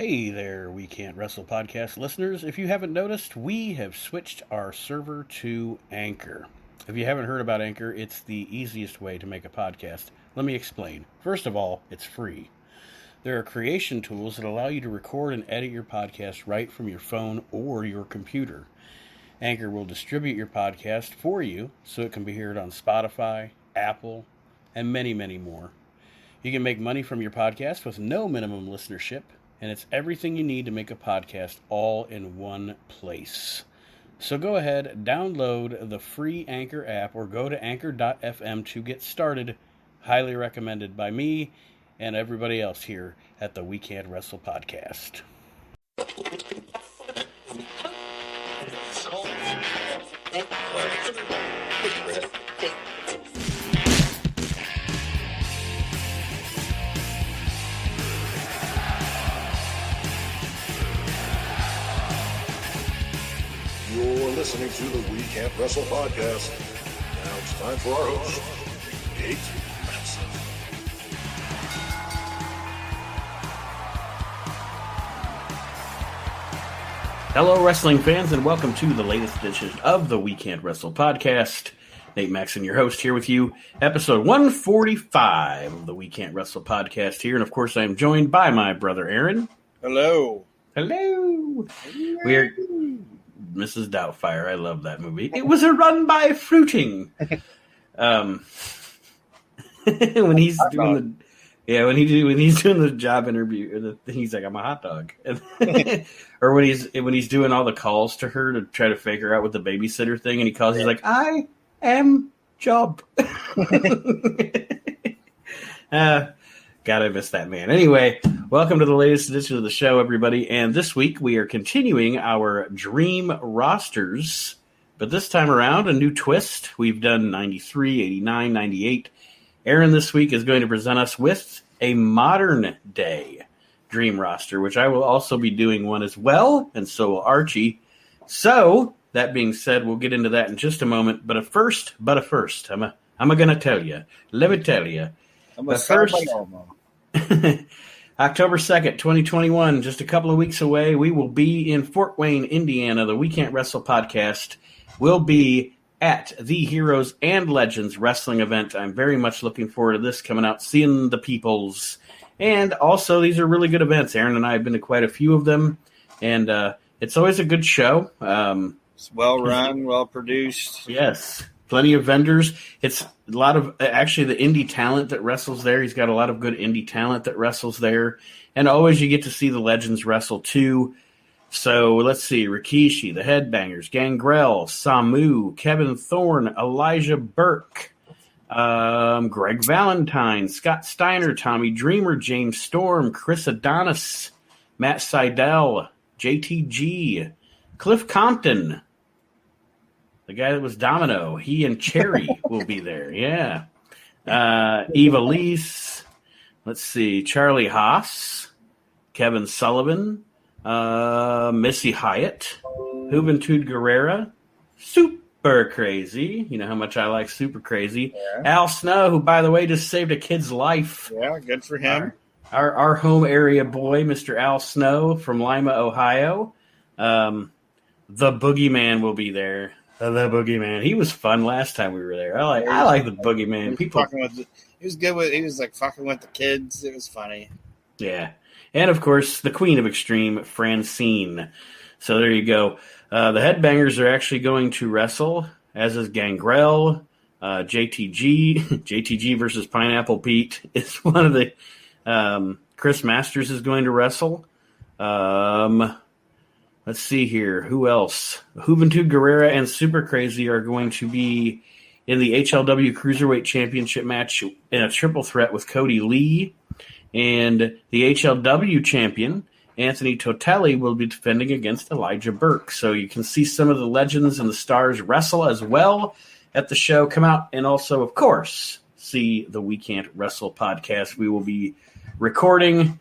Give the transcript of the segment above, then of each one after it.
Hey there, We Can't Wrestle podcast listeners. If you haven't noticed, we have switched our server to Anchor. If you haven't heard about Anchor, it's the easiest way to make a podcast. Let me explain. First of all, it's free. There are creation tools that allow you to record and edit your podcast right from your phone or your computer. Anchor will distribute your podcast for you so it can be heard on Spotify, Apple, and many, many more. You can make money from your podcast with no minimum listenership, and it's everything you need to make a podcast all in one place. So go ahead, download the free Anchor app or go to anchor.fm to get started. Highly recommended by me and everybody else here at the We Can't Wrestle podcast. You're listening to the We Can't Wrestle podcast. Now it's time for our host, Kate Manson. Hello, wrestling fans, and welcome to the latest edition of the We Can't Wrestle podcast. Nate Maxon, your host, here with you. Episode 145 of the We Can't Wrestle podcast here. And, of course, I am joined by my brother, Aron. Hello. Hello. We're Mrs. Doubtfire. I love that movie. It was a run by fruiting. When he's doing the job interview, he's like, "I'm a hot dog," or when he's doing all the calls to her to try to figure out with the babysitter thing, and he calls, he's like, "I am Job." God, I miss that man. Anyway, welcome to the latest edition of the show, everybody. And this week we are continuing our dream rosters, but this time around a new twist. We've done 93, 89, 98. Aron this week is going to present us with a modern day dream roster, which I will also be doing one as well, and so will Archie. So, that being said, we'll get into that in just a moment. But first, I'm going to tell you. Let me tell you. First, October 2nd, 2021, just a couple of weeks away, we will be in Fort Wayne, Indiana. The We Can't Wrestle podcast will be at the Heroes and Legends wrestling event. I'm very much looking forward to this, coming out, seeing the peoples. And also, these are really good events. Aron and I have been to quite a few of them, and it's always a good show. It's well run, well produced. Yes. Plenty of vendors. It's a lot of, actually, the indie talent that wrestles there. He's got a lot of good indie talent that wrestles there. And always you get to see the legends wrestle, too. So, let's see. Rikishi, the Headbangers, Gangrel, Samu, Kevin Thorne, Elijah Burke, Greg Valentine, Scott Steiner, Tommy Dreamer, James Storm, Chris Adonis, Matt Seidel, JTG, Cliff Compton, the guy that was Domino, he and Cherry will be there. Yeah. Eva Lise. Let's see. Charlie Haas. Kevin Sullivan. Missy Hyatt. Juventud Guerrera. Super Crazy. You know how much I like Super Crazy. Yeah. Al Snow, who, by the way, just saved a kid's life. Yeah, good for him. Our home area boy, Mr. Al Snow from Lima, Ohio. The Boogeyman will be there. The Boogeyman. He was fun last time we were there. I like the Boogeyman. He was good with. He was like fucking with the kids. It was funny. Yeah, and of course the Queen of Extreme, Francine. So there you go. The Headbangers are actually going to wrestle, as is Gangrel, JTG versus Pineapple Pete is one of the. Chris Masters is going to wrestle. Let's see here. Who else? Juventud Guerrera and Super Crazy are going to be in the HLW Cruiserweight Championship match in a triple threat with Cody Lee. And the HLW champion, Anthony Totelli, will be defending against Elijah Burke. So you can see some of the legends and the stars wrestle as well at the show. Come out and also, of course, see the We Can't Wrestle podcast. We will be recording,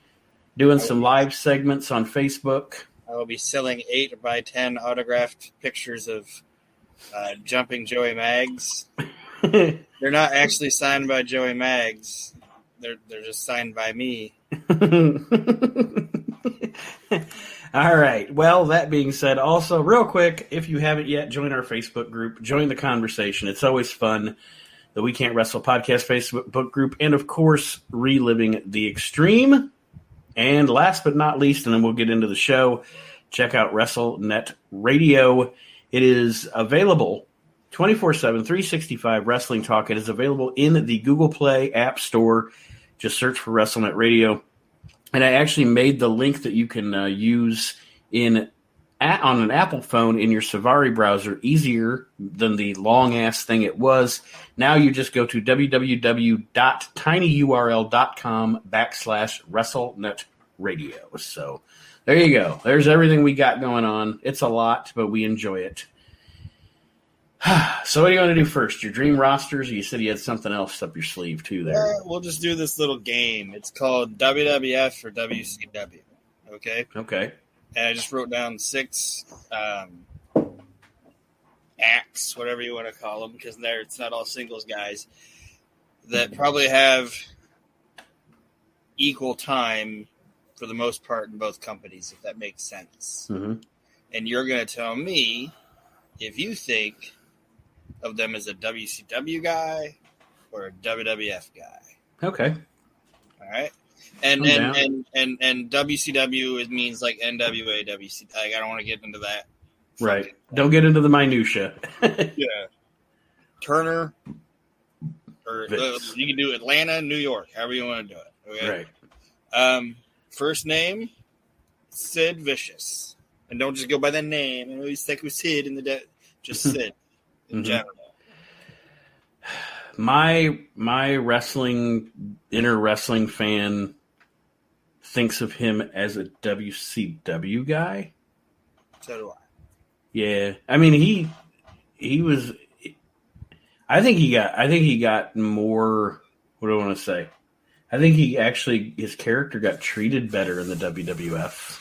doing some live segments on Facebook. I will be selling 8x10 autographed pictures of Jumping Joey Maggs. They're not actually signed by Joey Maggs. They're just signed by me. All right. Well, that being said, also, real quick, if you haven't yet, join our Facebook group. Join the conversation. It's always fun. The We Can't Wrestle podcast Facebook group. And, of course, Reliving the Extreme. And last but not least, and then we'll get into the show, check out WrestleNet Radio. It is available 24/7, 365 Wrestling Talk. It is available in the Google Play App Store. Just search for WrestleNet Radio. And I actually made the link that you can use on an Apple phone in your Safari browser easier than the long-ass thing it was. Now you just go to www.tinyurl.com/WrestleNet Radio. So there you go. There's everything we got going on. It's a lot, but we enjoy it. So what do you want to do first? Your dream rosters? Or you said you had something else up your sleeve too there. We'll just do this little game. It's called WWF or WCW. Okay? Okay. And I just wrote down 6 acts, whatever you want to call them, because it's not all singles guys, that probably have equal time for the most part in both companies, if that makes sense. Mm-hmm. And you're going to tell me if you think of them as a WCW guy or a WWF guy. Okay. All right. And WCW, it means like NWA, WC. Like, I don't want to get into that. Right. Don't get into the minutia. Yeah. Turner, or you can do Atlanta, New York, however you want to do it. Okay. Right. First name, Sid Vicious. And don't just go by the name. I know he's like with Sid in the just Sid in general. My inner wrestling fan thinks of him as a WCW guy. So do I. Yeah. I mean, he was, I think he got more, what do I want to say? I think his character got treated better in the WWF.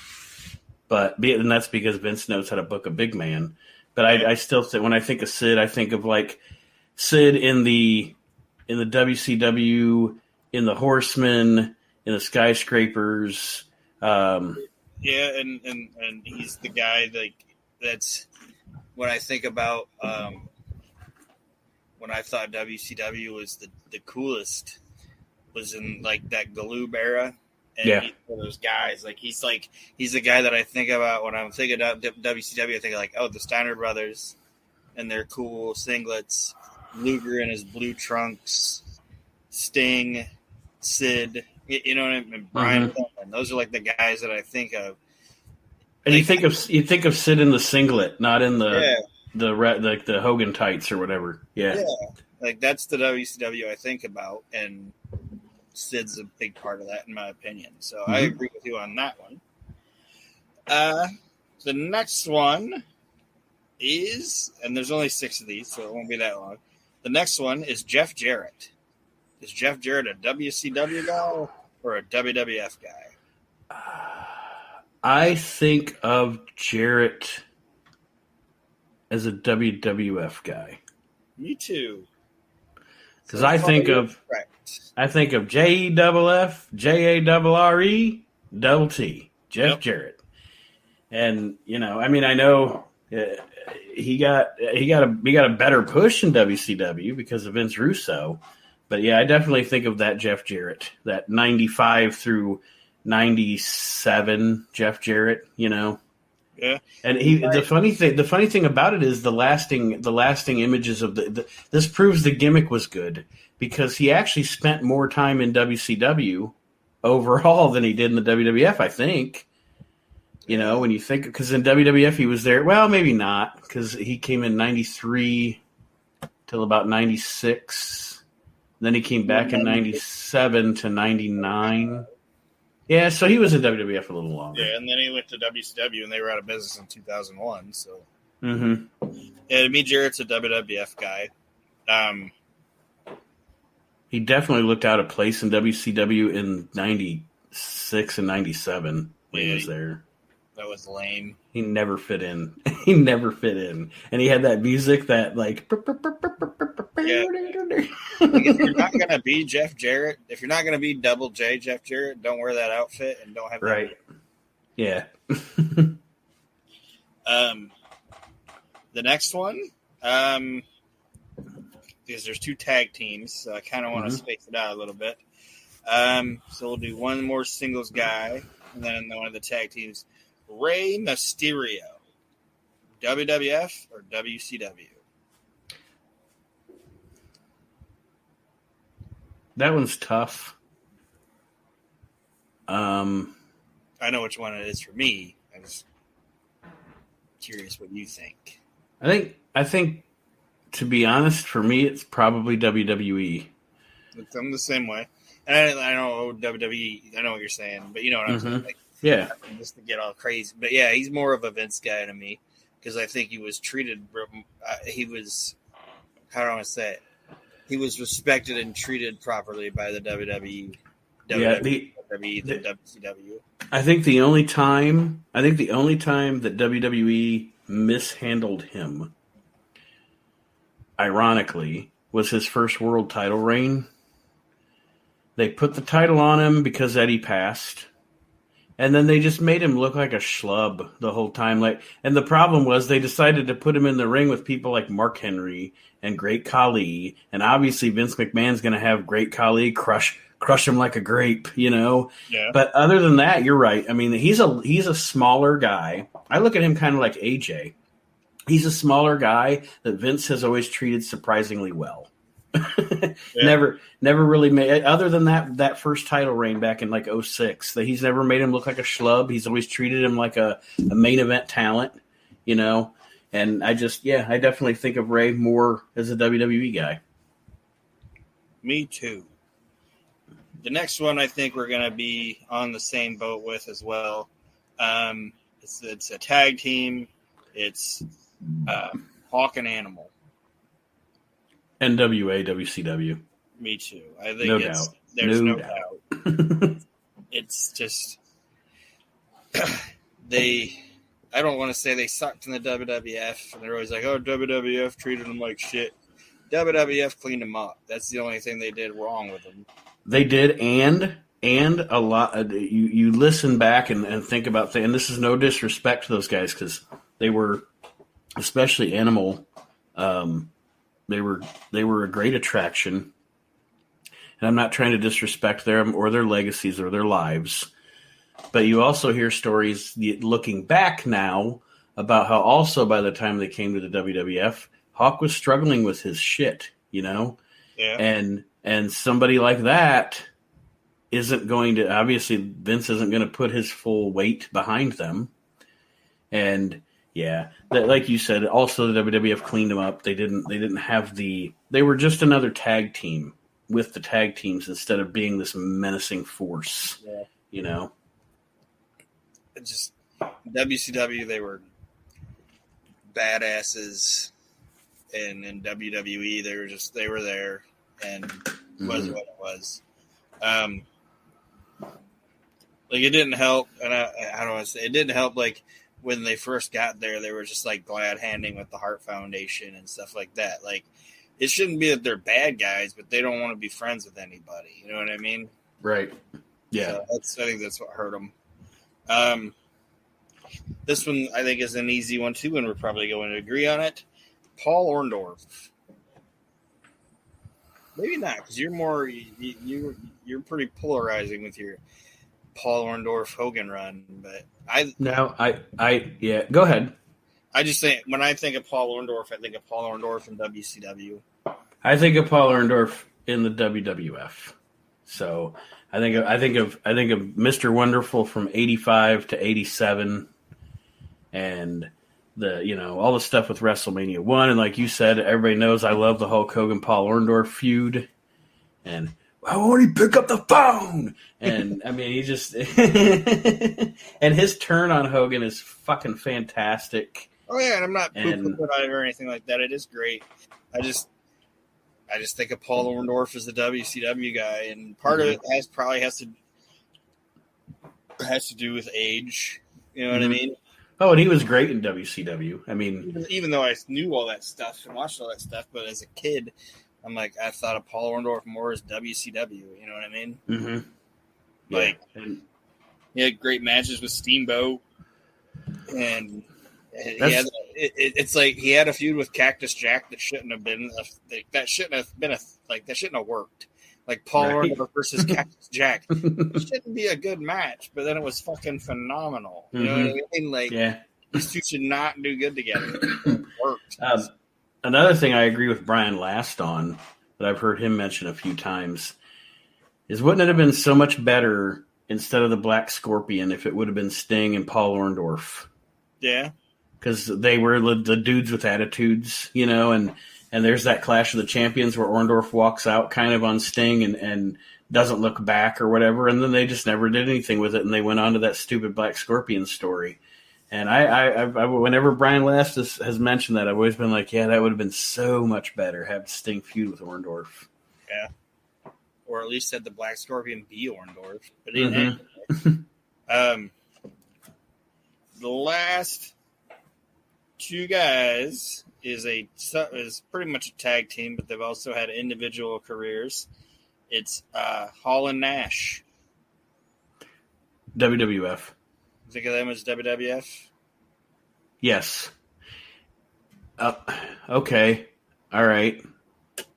And that's because Vince knows how to book a big man. But I still think, when I think of Sid, I think of like Sid in the WCW, in the Horsemen, in the Skyscrapers. And he's the guy that's when I think about when I thought WCW was the coolest, was in like that Galoob era. And he's one of those guys. He's the guy that I think about when I'm thinking about WCW. I think like, the Steiner brothers and their cool singlets, Luger in his blue trunks, Sting, Sid, you know what I mean? Brian Pillman. Those are like the guys that I think of. And you think of Sid in the singlet, not in the Hogan tights or whatever. Yeah. Like that's the WCW I think about, and Sid's a big part of that, in my opinion. So I agree with you on that one. The next one is, and there's only 6 of these, so it won't be that long. The next one is Jeff Jarrett. Is Jeff Jarrett a WCW guy or a WWF guy? I think of Jarrett as a WWF guy. Me too. Because I think of JEFF, JARRE, double T, Jeff Jarrett. And, I know he got a better push in WCW because of Vince Russo. But, yeah, I definitely think of that Jeff Jarrett, that 95 through 97 Jeff Jarrett, Yeah. And the funny thing about it is the lasting images of this proves the gimmick was good, because he actually spent more time in WCW overall than he did in the WWF, I think. When you think, because in WWF he was there, well, maybe not, because he came in 93 till about 96. Then he came back in 97 to 99. Yeah, so he was in WWF a little longer. Yeah, and then he went to WCW, and they were out of business in 2001. So, yeah, to me, Jarrett's a WWF guy. He definitely looked out of place in WCW in 96 and 97 when he was there. That was lame. He never fit in. And he had that music that, like... If you're not going to be Jeff Jarrett, if you're not going to be double J Jeff Jarrett, don't wear that outfit and don't have that. Right. Yeah. The next one, because there's 2 tag teams, so I kind of want to space it out a little bit. So we'll do one more singles guy, and then one of the tag teams. Rey Mysterio, WWF or WCW? That one's tough. I know which one it is for me. I was curious what you think. I think, to be honest, for me, it's probably WWE. I'm the same way. And I know WWE. I know what you're saying, but you know what I'm saying. Like, yeah, just to get all crazy. But yeah, he's more of a Vince guy to me because I think he was treated. He was, how do I want to say it? He was respected and treated properly by the WWE. WWE than WCW. I think the only time that WWE mishandled him, ironically, was his first world title reign. They put the title on him because Eddie passed, and then they just made him look like a schlub the whole time. And the problem was they decided to put him in the ring with people like Mark Henry and Great Khali, and obviously Vince McMahon's going to have Great Khali crush him like a grape, you know. Yeah. But other than that, you're right. I mean, he's a smaller guy. I look at him kind of like AJ. He's a smaller guy that Vince has always treated surprisingly well. Yeah. Never really made, other than that first title reign back in like 2006, that he's never made him look like a schlub. He's always treated him like a main event talent, you know. And I definitely think of Ray more as a WWE guy. Me too. The next one I think we're going to be on the same boat with as well. It's a tag team. It's Hawk and Animal. NWA, WCW. Me too. I think there's no doubt. It's just I don't want to say they sucked in the WWF, and they're always like, "Oh, WWF treated them like shit." WWF cleaned them up. That's the only thing they did wrong with them. They did, and a lot. You listen back and think about things. And this is no disrespect to those guys because they were, especially Animal. They were a great attraction, and I'm not trying to disrespect them or their legacies or their lives. But you also hear stories looking back now about how also by the time they came to the WWF, Hawk was struggling with his shit, you know? Yeah. And somebody like that isn't going to, obviously Vince isn't going to put his full weight behind them. And yeah, like you said, also the WWF cleaned them up. They didn't have they were just another tag team with the tag teams instead of being this menacing force, you know? Just WCW, they were badasses, and in WWE, they were there, and it was what it was. Like it didn't help, and I don't want to say it didn't help. Like when they first got there, they were just like glad handing with the Hart Foundation and stuff like that. Like it shouldn't be that they're bad guys, but they don't want to be friends with anybody. You know what I mean? Right. Yeah. So I think that's what hurt them. This one I think is an easy one too, and we're probably going to agree on it. Paul Orndorff. Maybe not, because you're more you're pretty polarizing with your Paul Orndorff Hogan run, but go ahead. I just think when I think of Paul Orndorff, I think of Paul Orndorff in WCW. I think of Paul Orndorff in the WWF. So I think of Mr. Wonderful from 85 to 87, and all the stuff with WrestleMania 1, and like you said, everybody knows I love the Hulk Hogan Paul Orndorff feud, and why won't he pick up the phone? And I mean, he just and his turn on Hogan is fucking fantastic. Oh yeah, and I'm not poo-pooing it or anything like that. It is great. I just think of Paul Orndorff as the WCW guy, and part of it has to do with age. You know what I mean? Oh, and he was great in WCW. I mean, even though I knew all that stuff and watched all that stuff, but as a kid, I'm like, I thought of Paul Orndorff more as WCW. You know what I mean? Mm-hmm. Like, He had great matches with Steamboat, and it's like he had a feud with Cactus Jack that shouldn't have been. That shouldn't have worked. Like Paul Orndorff versus Cactus Jack. It shouldn't be a good match, but then it was fucking phenomenal. You know what I mean? Like, these two should not do good together. It worked. Another thing I agree with Brian Last on, that I've heard him mention a few times, is wouldn't it have been so much better instead of the Black Scorpion if it would have been Sting and Paul Orndorff? Yeah. Because they were the dudes with attitudes, you know, and there's that Clash of the Champions where Orndorff walks out kind of on Sting and doesn't look back or whatever, and then they just never did anything with it, and they went on to that stupid Black Scorpion story. And I whenever Brian Last has mentioned that, I've always been like, yeah, that would have been so much better, have Sting feud with Orndorff. Yeah. Or at least had the Black Scorpion be Orndorff. But anyway, the last two guys is pretty much a tag team, but they've also had individual careers. It's Hall and Nash. WWF. Think of them as WWF? Yes. Okay. All right.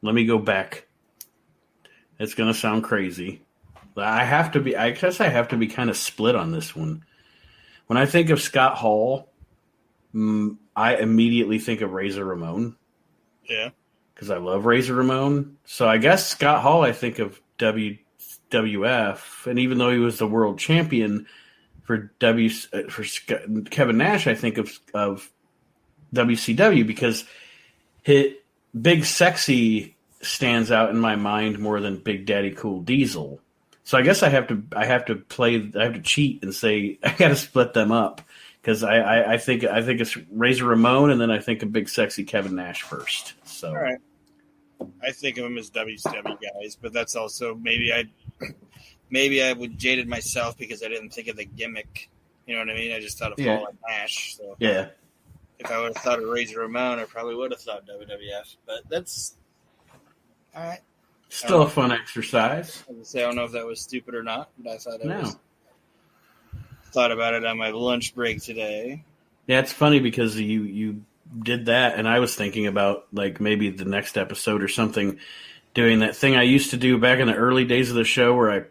Let me go back. It's going to sound crazy. I guess I have to be kind of split on this one. When I think of Scott Hall, I immediately think of Razor Ramon. Yeah. Because I love Razor Ramon. So I guess Scott Hall, I think of WWF. And even though he was the world champion for Kevin Nash, I think of WCW because Big Sexy stands out in my mind more than Big Daddy Cool Diesel. So I guess I have to cheat and say I got to split them up because I think it's Razor Ramon and then I think of Big Sexy Kevin Nash first. So all right, I think of them as WCW guys, but that's also maybe I would jaded myself because I didn't think of the gimmick. You know what I mean? I just thought of Hall and Nash. So yeah, if I would have thought of Razor Ramon, I probably would have thought WWF. But that's all right. Still a fun exercise. I don't know if that was stupid or not, but I thought thought about it on my lunch break today. Yeah, it's funny because you did that, and I was thinking about like maybe the next episode or something, doing that thing I used to do back in the early days of the show where I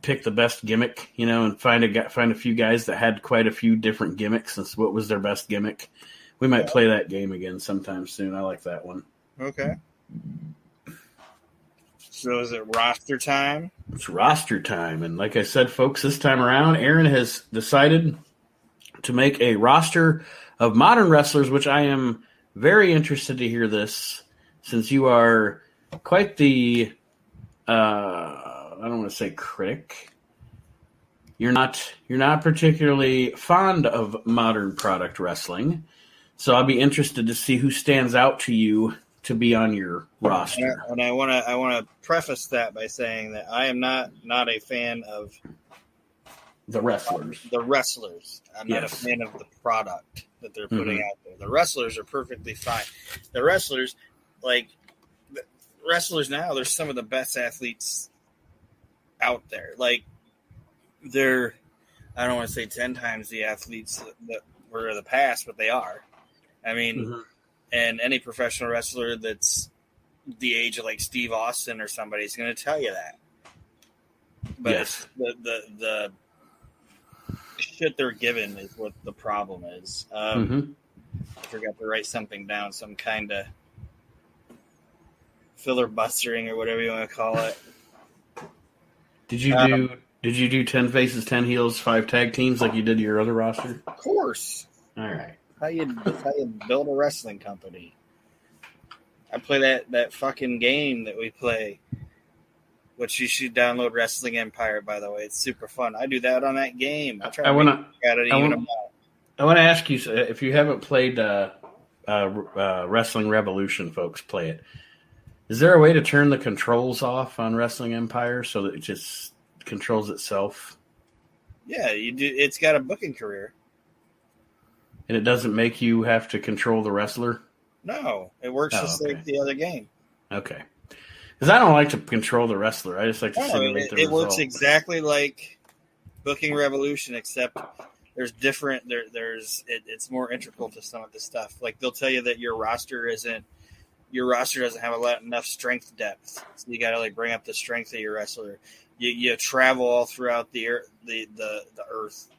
pick the best gimmick, you know, and find a few guys that had quite a few different gimmicks and what was their best gimmick. We might play that game again sometime soon. I like that one. Okay. So is it roster time? It's roster time. And like I said, folks, this time around, Aron has decided to make a roster of modern wrestlers, which I am very interested to hear this, since you are quite the, I don't want to say critic. You're not particularly fond of modern product wrestling. So I'll be interested to see who stands out to you to be on your roster. And I want to preface that by saying that I am not a fan of the wrestlers. I'm not a fan of the product that they're putting out there. The wrestlers are perfectly fine. The wrestlers now, they're some of the best athletes out there. Like they're, I don't want to say 10 times the athletes that were in the past, but they are. I mean, and any professional wrestler that's the age of like Steve Austin or somebody is going to tell you that. But yes, the shit they're given is what the problem is. I forgot to write something down, some kind of filibustering or whatever you want to call it. Did you do 10 faces, 10 heels, 5 tag teams like you did your other roster? Of course. All right. How you build a wrestling company. I play that fucking game that we play, which you should download, Wrestling Empire, by the way. It's super fun. I do that on that game. I want to ask you, if you haven't played Wrestling Revolution, folks, play it. Is there a way to turn the controls off on Wrestling Empire so that it just controls itself? Yeah, you do. It's got a booking career. And it doesn't make you have to control the wrestler? No, it works just like the other game. Okay. Because I don't like to control the wrestler. I just like to simulate the result. It works exactly like booking revolution, except there's different. It's more integral to some of the stuff. Like they'll tell you that your roster doesn't have enough strength depth, so you got to like bring up the strength of your wrestler. You travel all throughout the earth.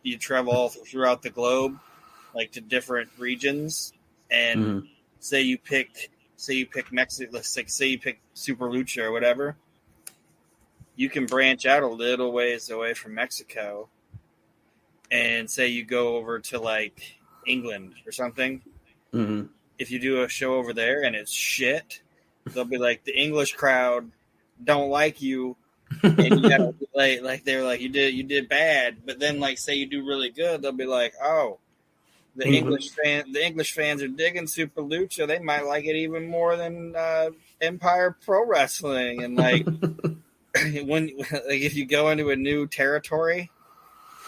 You travel all throughout the globe, like to different regions. And say you pick Mexico. Say you pick Super Lucha or whatever. You can branch out a little ways away from Mexico, and say you go over to like England or something. Mm-hmm. If you do a show over there and it's shit, they'll be like, the English crowd don't like you, and you gotta like they're like, you did bad. But then like say you do really good, they'll be like, oh, the English fans are digging Super Lucha. They might like it even more than Empire Pro Wrestling. And like when like if you go into a new territory,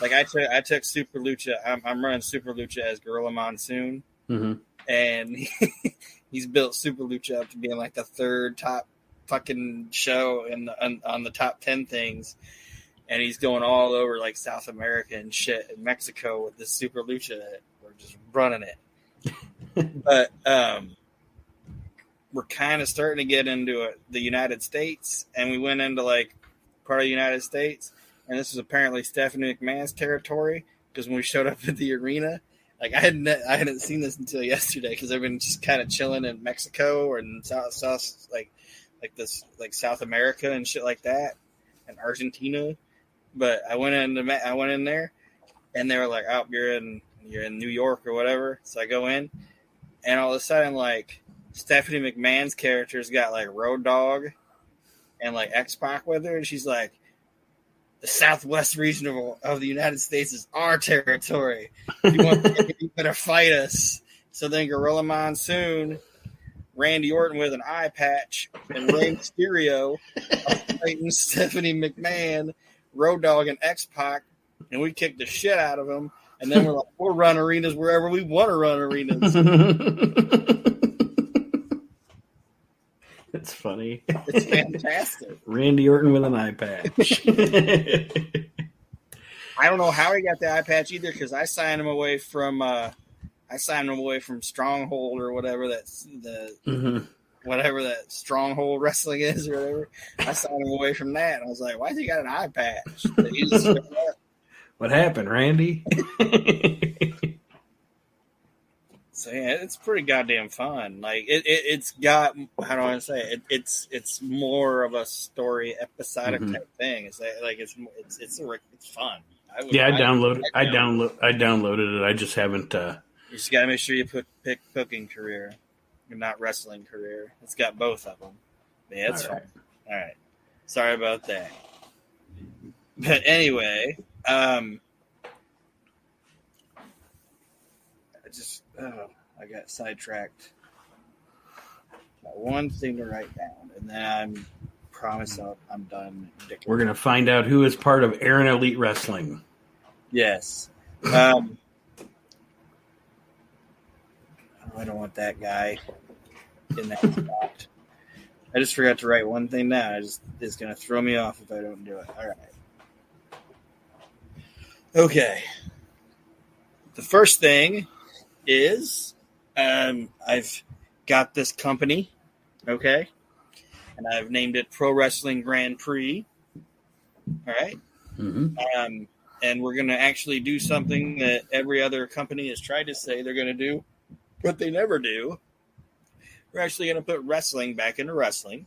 like I took Super Lucha. I'm running Super Lucha as Gorilla Monsoon. Mm-hmm. And he's built Super Lucha up to being like the third top fucking show on the top 10 things. And he's going all over like South America and shit and Mexico with this Super Lucha. We're just running it. But we're kind of starting to get into the United States. And we went into like part of the United States. And this was apparently Stephanie McMahon's territory. Because when we showed up at the arena, like I hadn't seen this until yesterday because I've been just kind of chilling in Mexico or in South like South America and shit like that, and Argentina. But I went in there, and they were like, "Oh, you're in New York or whatever." So I go in, and all of a sudden, like Stephanie McMahon's character's got like Road Dogg and like X-Pac with her, and she's like, the Southwest region of the United States is our territory. You better fight us. So then Gorilla Monsoon, Randy Orton with an eye patch, and Rey Mysterio fighting Stephanie McMahon, Road Dogg, and X-Pac, and we kicked the shit out of them. And then we're like, we'll run arenas wherever we want to run arenas. It's funny. It's fantastic. Randy Orton with an eye patch. I don't know how he got the eye patch either, because I signed him away from Stronghold or whatever whatever that Stronghold Wrestling is or whatever. I signed him away from that, and I was like, why has he got an eye patch? What happened, Randy? So yeah, it's pretty goddamn fun. Like it's got, how do I say it? It's more of a story episodic type thing. It's like it's fun. I downloaded it. I just haven't. You just gotta make sure you pick cooking career, and not wrestling career. It's got both of them. But yeah, it's fun. All right. Sorry about that. But anyway, I got sidetracked. Got one thing to write down, and then I'm done. We're going to find out who is part of Aron Elite Wrestling. Yes. I don't want that guy in that spot. I just forgot to write one thing down. It's going to throw me off if I don't do it. All right. Okay. The first thing is I've got this company, okay, and I've named it Pro Wrestling Grand Prix. All right. Mm-hmm. And we're going to actually do something that every other company has tried to say they're going to do, but they never do. We're actually going to put wrestling back into wrestling.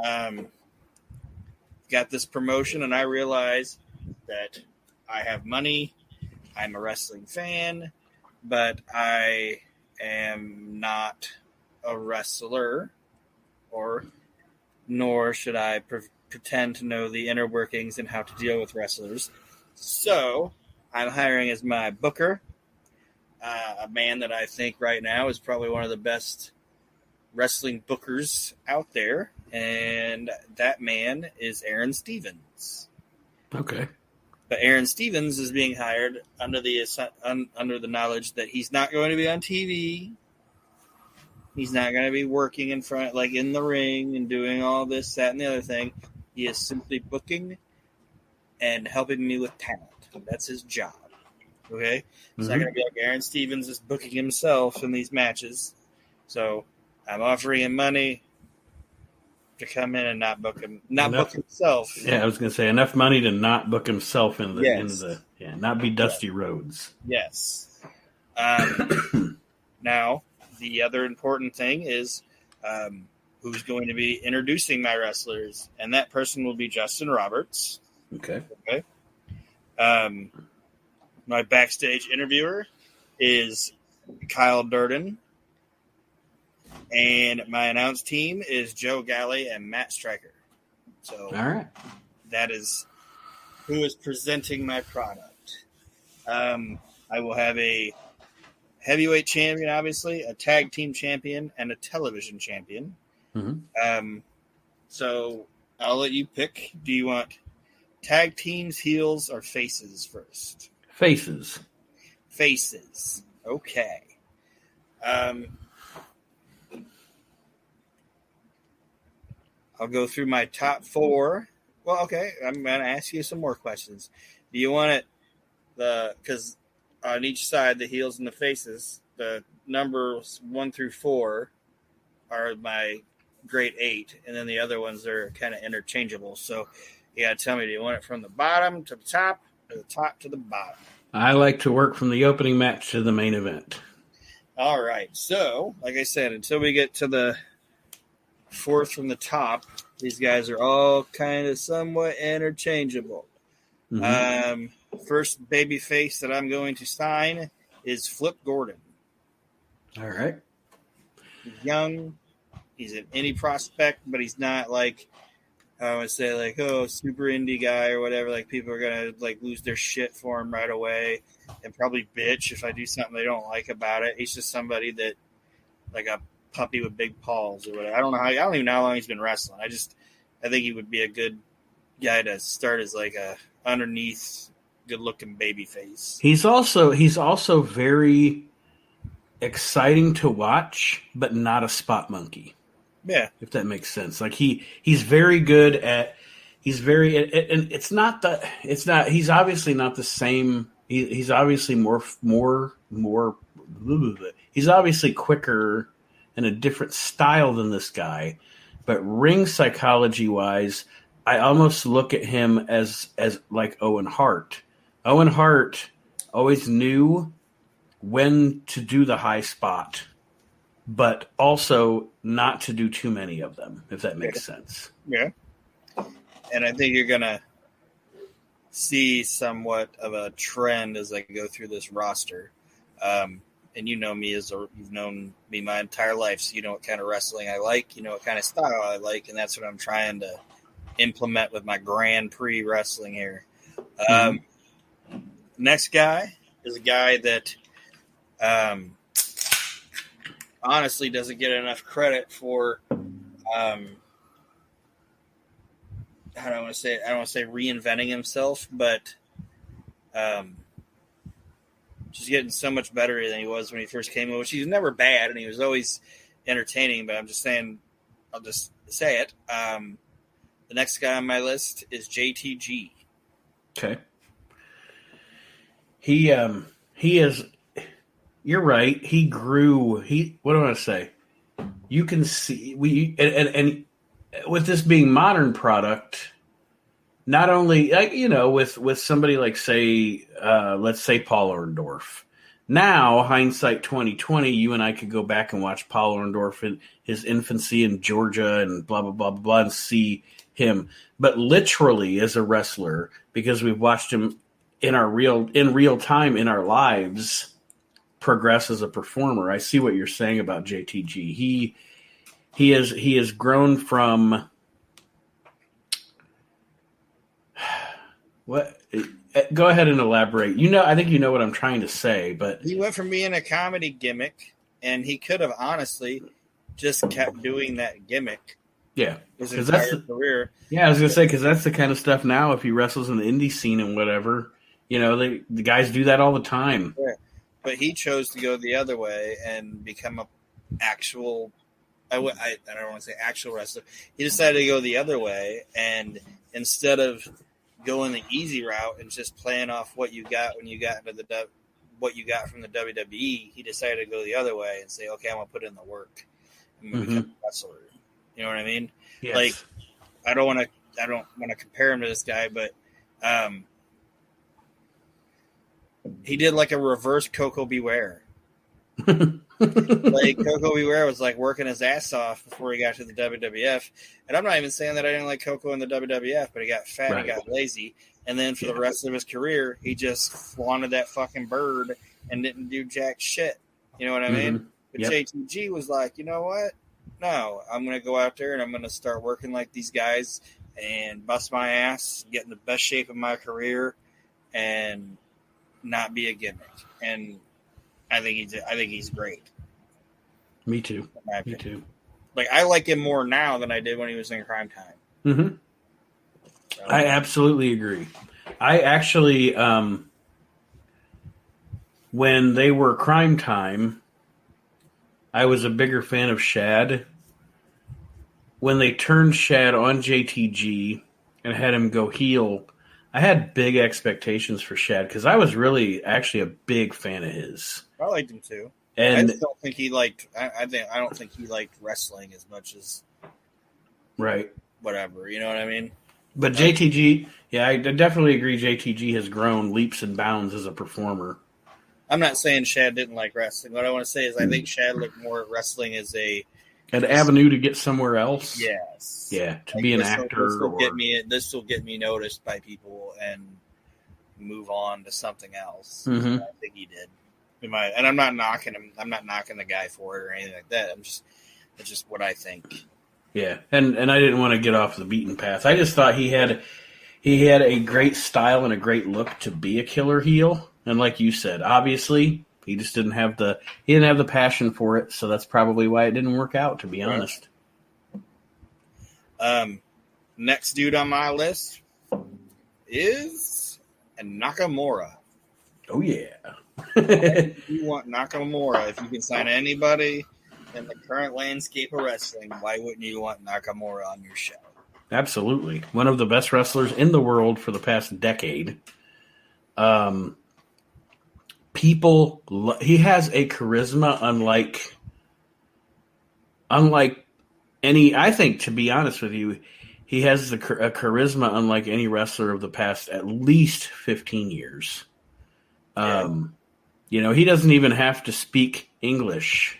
Got this promotion, and I realize that I have money. I'm a wrestling fan, but I am not a wrestler, nor should I pretend to know the inner workings and how to deal with wrestlers. So I'm hiring as my booker a man that I think right now is probably one of the best wrestling bookers out there, and that man is Aron Stevens. Okay. But Aron Stevens is being hired under the knowledge that he's not going to be on TV. He's not going to be working in front, like in the ring and doing all this, that, and the other thing. He is simply booking and helping me with talent. That's his job. Okay? It's not going to be like Aaron Stevens is booking himself in these matches. So I'm offering him money to come in and not book himself. Yeah, I was going to say enough money to not book himself in the not be Dusty Rhodes. Yes. Now, the other important thing is who's going to be introducing my wrestlers, and that person will be Justin Roberts. Okay. My backstage interviewer is Kyle Durden. And my announce team is Joe Galley and Matt Stryker. So all right. That is who is presenting my product. I will have a heavyweight champion, obviously, a tag team champion, and a television champion. So I'll let you pick. Do you want tag teams, heels, or faces first? Faces. Okay. I'll go through my top 4. Well, okay, I'm going to ask you some more questions. Do you want it because on each side, the heels and the faces, the numbers 1 through 4 are my grade 8, and then the other ones are kind of interchangeable. So you got to tell me, do you want it from the bottom to the top or the top to the bottom? I like to work from the opening match to the main event. All right. So, like I said, until we get to the 4th from the top, these guys are all kind of somewhat interchangeable. First baby face that I'm going to sign is Flip Gordon. All right. He's young. He's an indie prospect, but he's not like, I would say, like, super indie guy or whatever. Like, people are going to, like, lose their shit for him right away and probably bitch if I do something they don't like about it. He's just somebody that, like a puppy with big paws or whatever. I don't even know how long he's been wrestling. I think he would be a good guy to start as, like, a underneath good-looking baby face. He's also very exciting to watch, but not a spot monkey. Yeah, if that makes sense. Like he's very good at. He's very and he's obviously not the same. He's obviously more. He's obviously quicker and a different style than this guy, but ring psychology wise, I almost look at him as like Owen Hart. Owen Hart always knew when to do the high spot, but also not to do too many of them, if that makes sense. Yeah. And I think you're going to see somewhat of a trend as I go through this roster. And you know me you've known me my entire life, so you know what kind of wrestling I like, you know what kind of style I like, and that's what I'm trying to implement with my Grand Prix wrestling here. Next guy is a guy that honestly doesn't get enough credit for I don't want to say reinventing himself, but just getting so much better than he was when he first came in, which he was never bad and he was always entertaining, but I'm just saying, I'll just say it. The next guy on my list is JTG. Okay. He is, you're right. He grew. What do I want to say? You can see and with this being modern product, not only with somebody like let's say Paul Orndorff. Now, hindsight 2020, you and I could go back and watch Paul Orndorff in his infancy in Georgia and blah blah blah blah blah and see him. But literally, as a wrestler, because we've watched him in real time in our lives progress as a performer. I see what you're saying about JTG. He has grown from what? Go ahead and elaborate. I think you know what I'm trying to say, but he went from being a comedy gimmick, and he could have honestly just kept doing that gimmick. Yeah, his entire career. Yeah, I was gonna say because that's the kind of stuff now. If he wrestles in the indie scene and whatever, the guys do that all the time. Yeah. But he chose to go the other way and become a actual. I don't want to say actual wrestler. He decided to go the other way, and instead of going the easy route and just playing off what you got when you got into what you got from the WWE. He decided to go the other way and say, okay, I'm gonna put in the work. I'm gonna become a wrestler. You know what I mean? Yes. Like, I don't want to compare him to this guy, but he did like a reverse Coco Beware. Like Coco Beware was like working his ass off before he got to the WWF, and I'm not even saying that I didn't like Coco in the WWF, but he got fat, Right. he got lazy, and then for the rest of his career, he just flaunted that fucking bird and didn't do jack shit. You know what I mean? But Yep. JTG was like, you know what? No, I'm gonna go out there and I'm gonna start working like these guys and bust my ass, get in the best shape of my career, and not be a gimmick. And I think he's great. Me too. in my Me opinion. too. Like, I like him more now than I did when he was in Crime Time. Mm-hmm. So, I absolutely agree. I actually, when they were Crime Time, I was a bigger fan of Shad. When they turned Shad on JTG and had him go heel, I had big expectations for Shad because I was really actually a big fan of his. I liked him too. I And just don't think he liked. I don't think he liked wrestling as much as right, whatever. You know what I mean? but JTG, yeah, I definitely agree. JTG has grown leaps and bounds as a performer. I'm not saying Shad didn't like wrestling. What I want to say is I think Shad looked more at wrestling as An avenue to get somewhere else. yes, Yeah, to like, be an this actor. will or, this will get me noticed by people and move on to something else. Mhm. I think he did. And I'm not knocking him. I'm not knocking the guy for it or anything like that. It's just what I think. Yeah, and I didn't want to get off the beaten path. I just thought he had a great style and a great look to be a killer heel. And like you said, obviously he just didn't have the passion for it. So that's probably why it didn't work out. To be honest. Next dude on my list is Nakamura. Oh yeah. You want Nakamura? If you can sign anybody in the current landscape of wrestling, why wouldn't you want Nakamura on your show? Absolutely. One of the best wrestlers in the world for the past decade. He has a charisma unlike any, I think, to be honest with you, he has a charisma unlike any wrestler of the past at least 15 years. He doesn't even have to speak English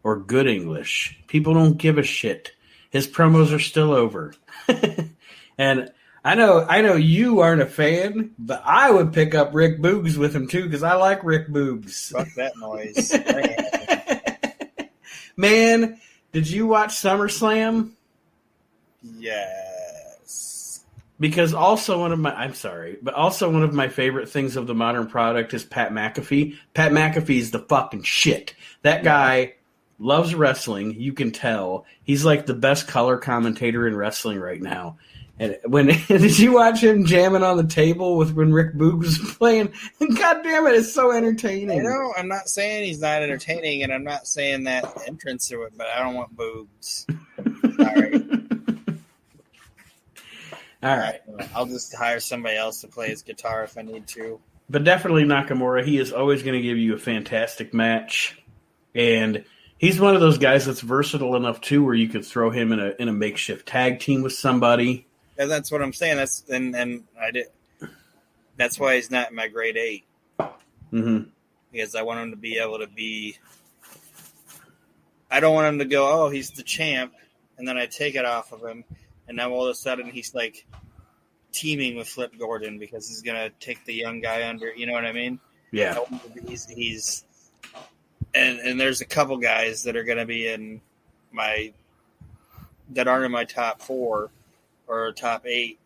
or good English. People don't give a shit. His promos are still over. And I know you aren't a fan, but I would pick up Rick Boogs with him too because I like Rick Boogs. Fuck that noise. Man, did you watch SummerSlam? Yes. Because also one of my favorite things of the modern product is Pat McAfee. Pat McAfee's the fucking shit. That guy loves wrestling. You can tell. He's like the best color commentator in wrestling right now. And did you watch him jamming on the table when Rick Boogs was playing? God damn it, it's so entertaining. I'm not saying he's not entertaining, and I'm not saying that entrance to it, but I don't want Boogs. All right. I'll just hire somebody else to play his guitar if I need to. But definitely Nakamura. He is always going to give you a fantastic match. And he's one of those guys that's versatile enough, too, where you could throw him in a makeshift tag team with somebody. And that's what I'm saying. That's why he's not in my grade 8. Mm-hmm. Because I want him to be able to be. I don't want him to go, oh, he's the champ, and then I take it off of him, and now all of a sudden he's like teaming with Flip Gordon because he's gonna take the young guy under. You know what I mean? Yeah. He's and there's a couple guys that are gonna be that aren't in my top 4 or top 8.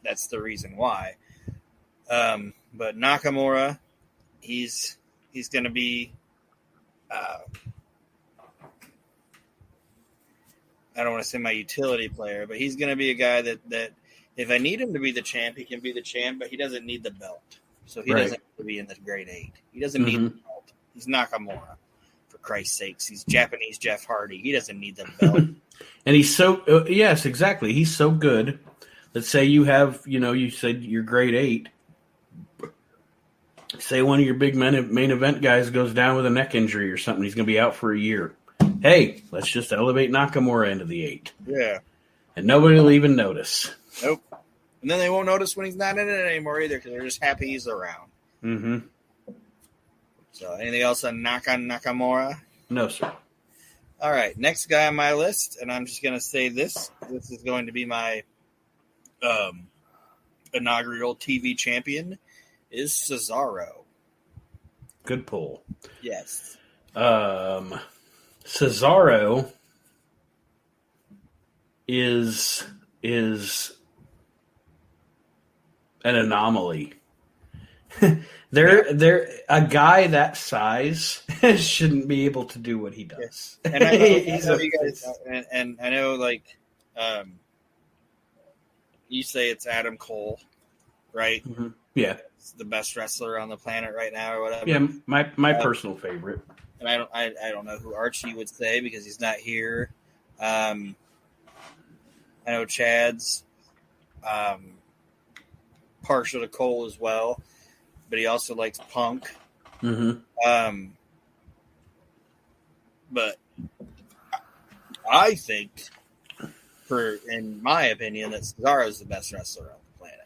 That's the reason why. But Nakamura, he's going to be. I don't want to say my utility player, but he's going to be a guy that if I need him to be the champ, he can be the champ, but he doesn't need the belt. So he doesn't have to be in the grade 8. He doesn't need the belt. He's Nakamura, for Christ's sakes. He's Japanese Jeff Hardy. He doesn't need the belt. And he's so yes, exactly. He's so good Let's say you have, you said you're grade 8. Say one of your big main event guys goes down with a neck injury or something. He's going to be out for a year. Hey, let's just elevate Nakamura into the 8. Yeah. And nobody will even notice. Nope. And then they won't notice when he's not in it anymore either because they're just happy he's around. Mm-hmm. So anything else on Nakamura? No, sir. All right. Next guy on my list, and I'm just going to say this. This is going to be my inaugural TV champion, is Cesaro. Good pull. Yes. Cesaro is an anomaly. They're a guy that size shouldn't be able to do what he does. And I know you guys, and I know you say it's Adam Cole, right? Mm-hmm. Yeah, it's the best wrestler on the planet right now, or whatever. Yeah, my personal favorite. And I don't know who Archie would say because he's not here. I know Chad's partial to Cole as well, but he also likes Punk. Mm-hmm. But I think, in my opinion, that Cesaro is the best wrestler on the planet.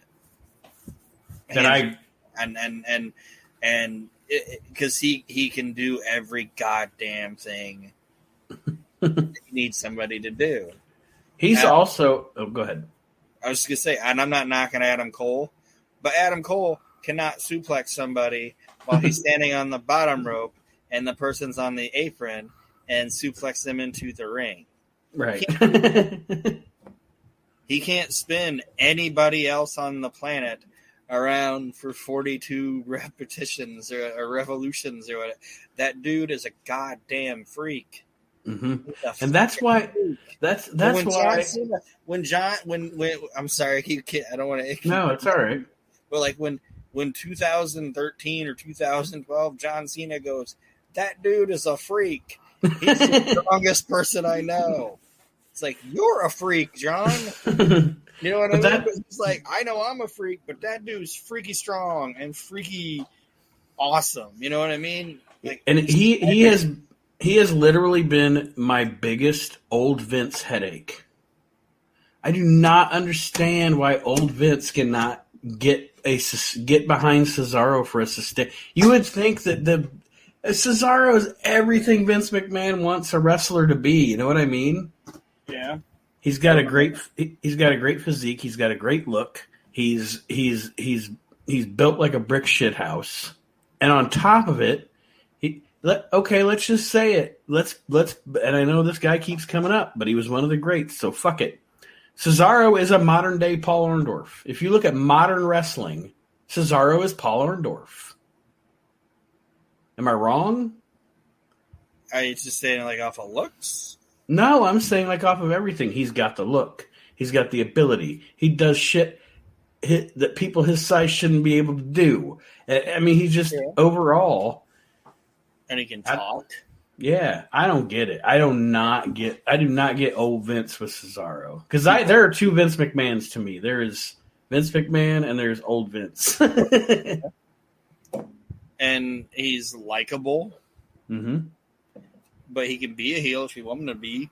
And because he can do every goddamn thing he needs somebody to do. He's also. Oh, go ahead. I was just gonna say, and I'm not knocking Adam Cole, but Adam Cole cannot suplex somebody while he's standing on the bottom rope and the person's on the apron and suplex them into the ring. Right. He can't spin anybody else on the planet around for 42 repetitions or revolutions or whatever. That dude is a goddamn freak. Mm-hmm. And that's why. That's why. When I'm sorry, I don't want to. No, it's all right. But like when 2013 or 2012, John Cena goes, that dude is a freak. He's the strongest person I know. It's like, you're a freak, John. You know what I mean? It's like, I know I'm a freak, but that dude's freaky strong and freaky awesome. You know what I mean? Like, and he has literally been my biggest old Vince headache. I do not understand why old Vince cannot get behind Cesaro for a sustain. You would think that Cesaro is everything Vince McMahon wants a wrestler to be. You know what I mean? Yeah. He's got a great physique. He's got a great look. He's built like a brick shit house. And on top of it, let's just say it. And I know this guy keeps coming up, but he was one of the greats, so fuck it. Cesaro is a modern day Paul Orndorff. If you look at modern wrestling, Cesaro is Paul Orndorff. Am I wrong? Are you just saying like off of looks? No, I'm saying like off of everything. He's got the look. He's got the ability. He does shit that people his size shouldn't be able to do. I mean, he's just overall. And he can talk. I don't get it. I do not get old Vince with Cesaro. Because there are two Vince McMahons to me. There is Vince McMahon and there's old Vince. And he's likable. Mm-hmm. But he can be a heel if you want him to be.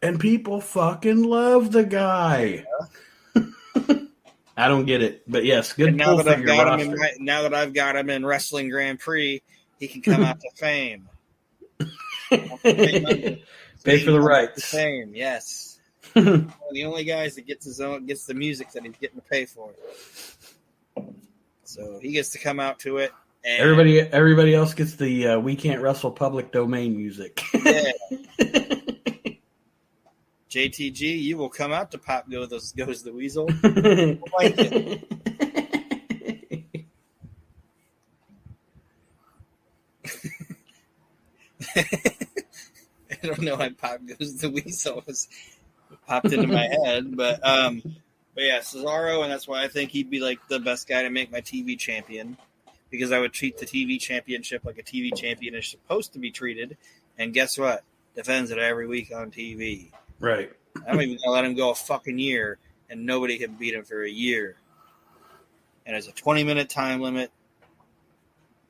And people fucking love the guy. Yeah. I don't get it. But yes, good pull for your roster. Now that I've got him in Wrestling Grand Prix, he can come out to fame. Pay for the rights. Fame, yes. One of the only guys that gets the music that he's getting to pay for. So he gets to come out to it. And everybody else gets the We Can't Wrestle public domain music. Yeah. JTG, you will come out to Pop Goes the Weasel. Like it. I don't know why Pop Goes the Weasel was popped into my head, but yeah, Cesaro, and that's why I think he'd be like the best guy to make my TV champion. Because I would treat the TV championship like a TV champion is supposed to be treated. And guess what? Defends it every week on TV. Right. I'm even going to let him go a fucking year and nobody can beat him for a year. And it's a 20-minute time limit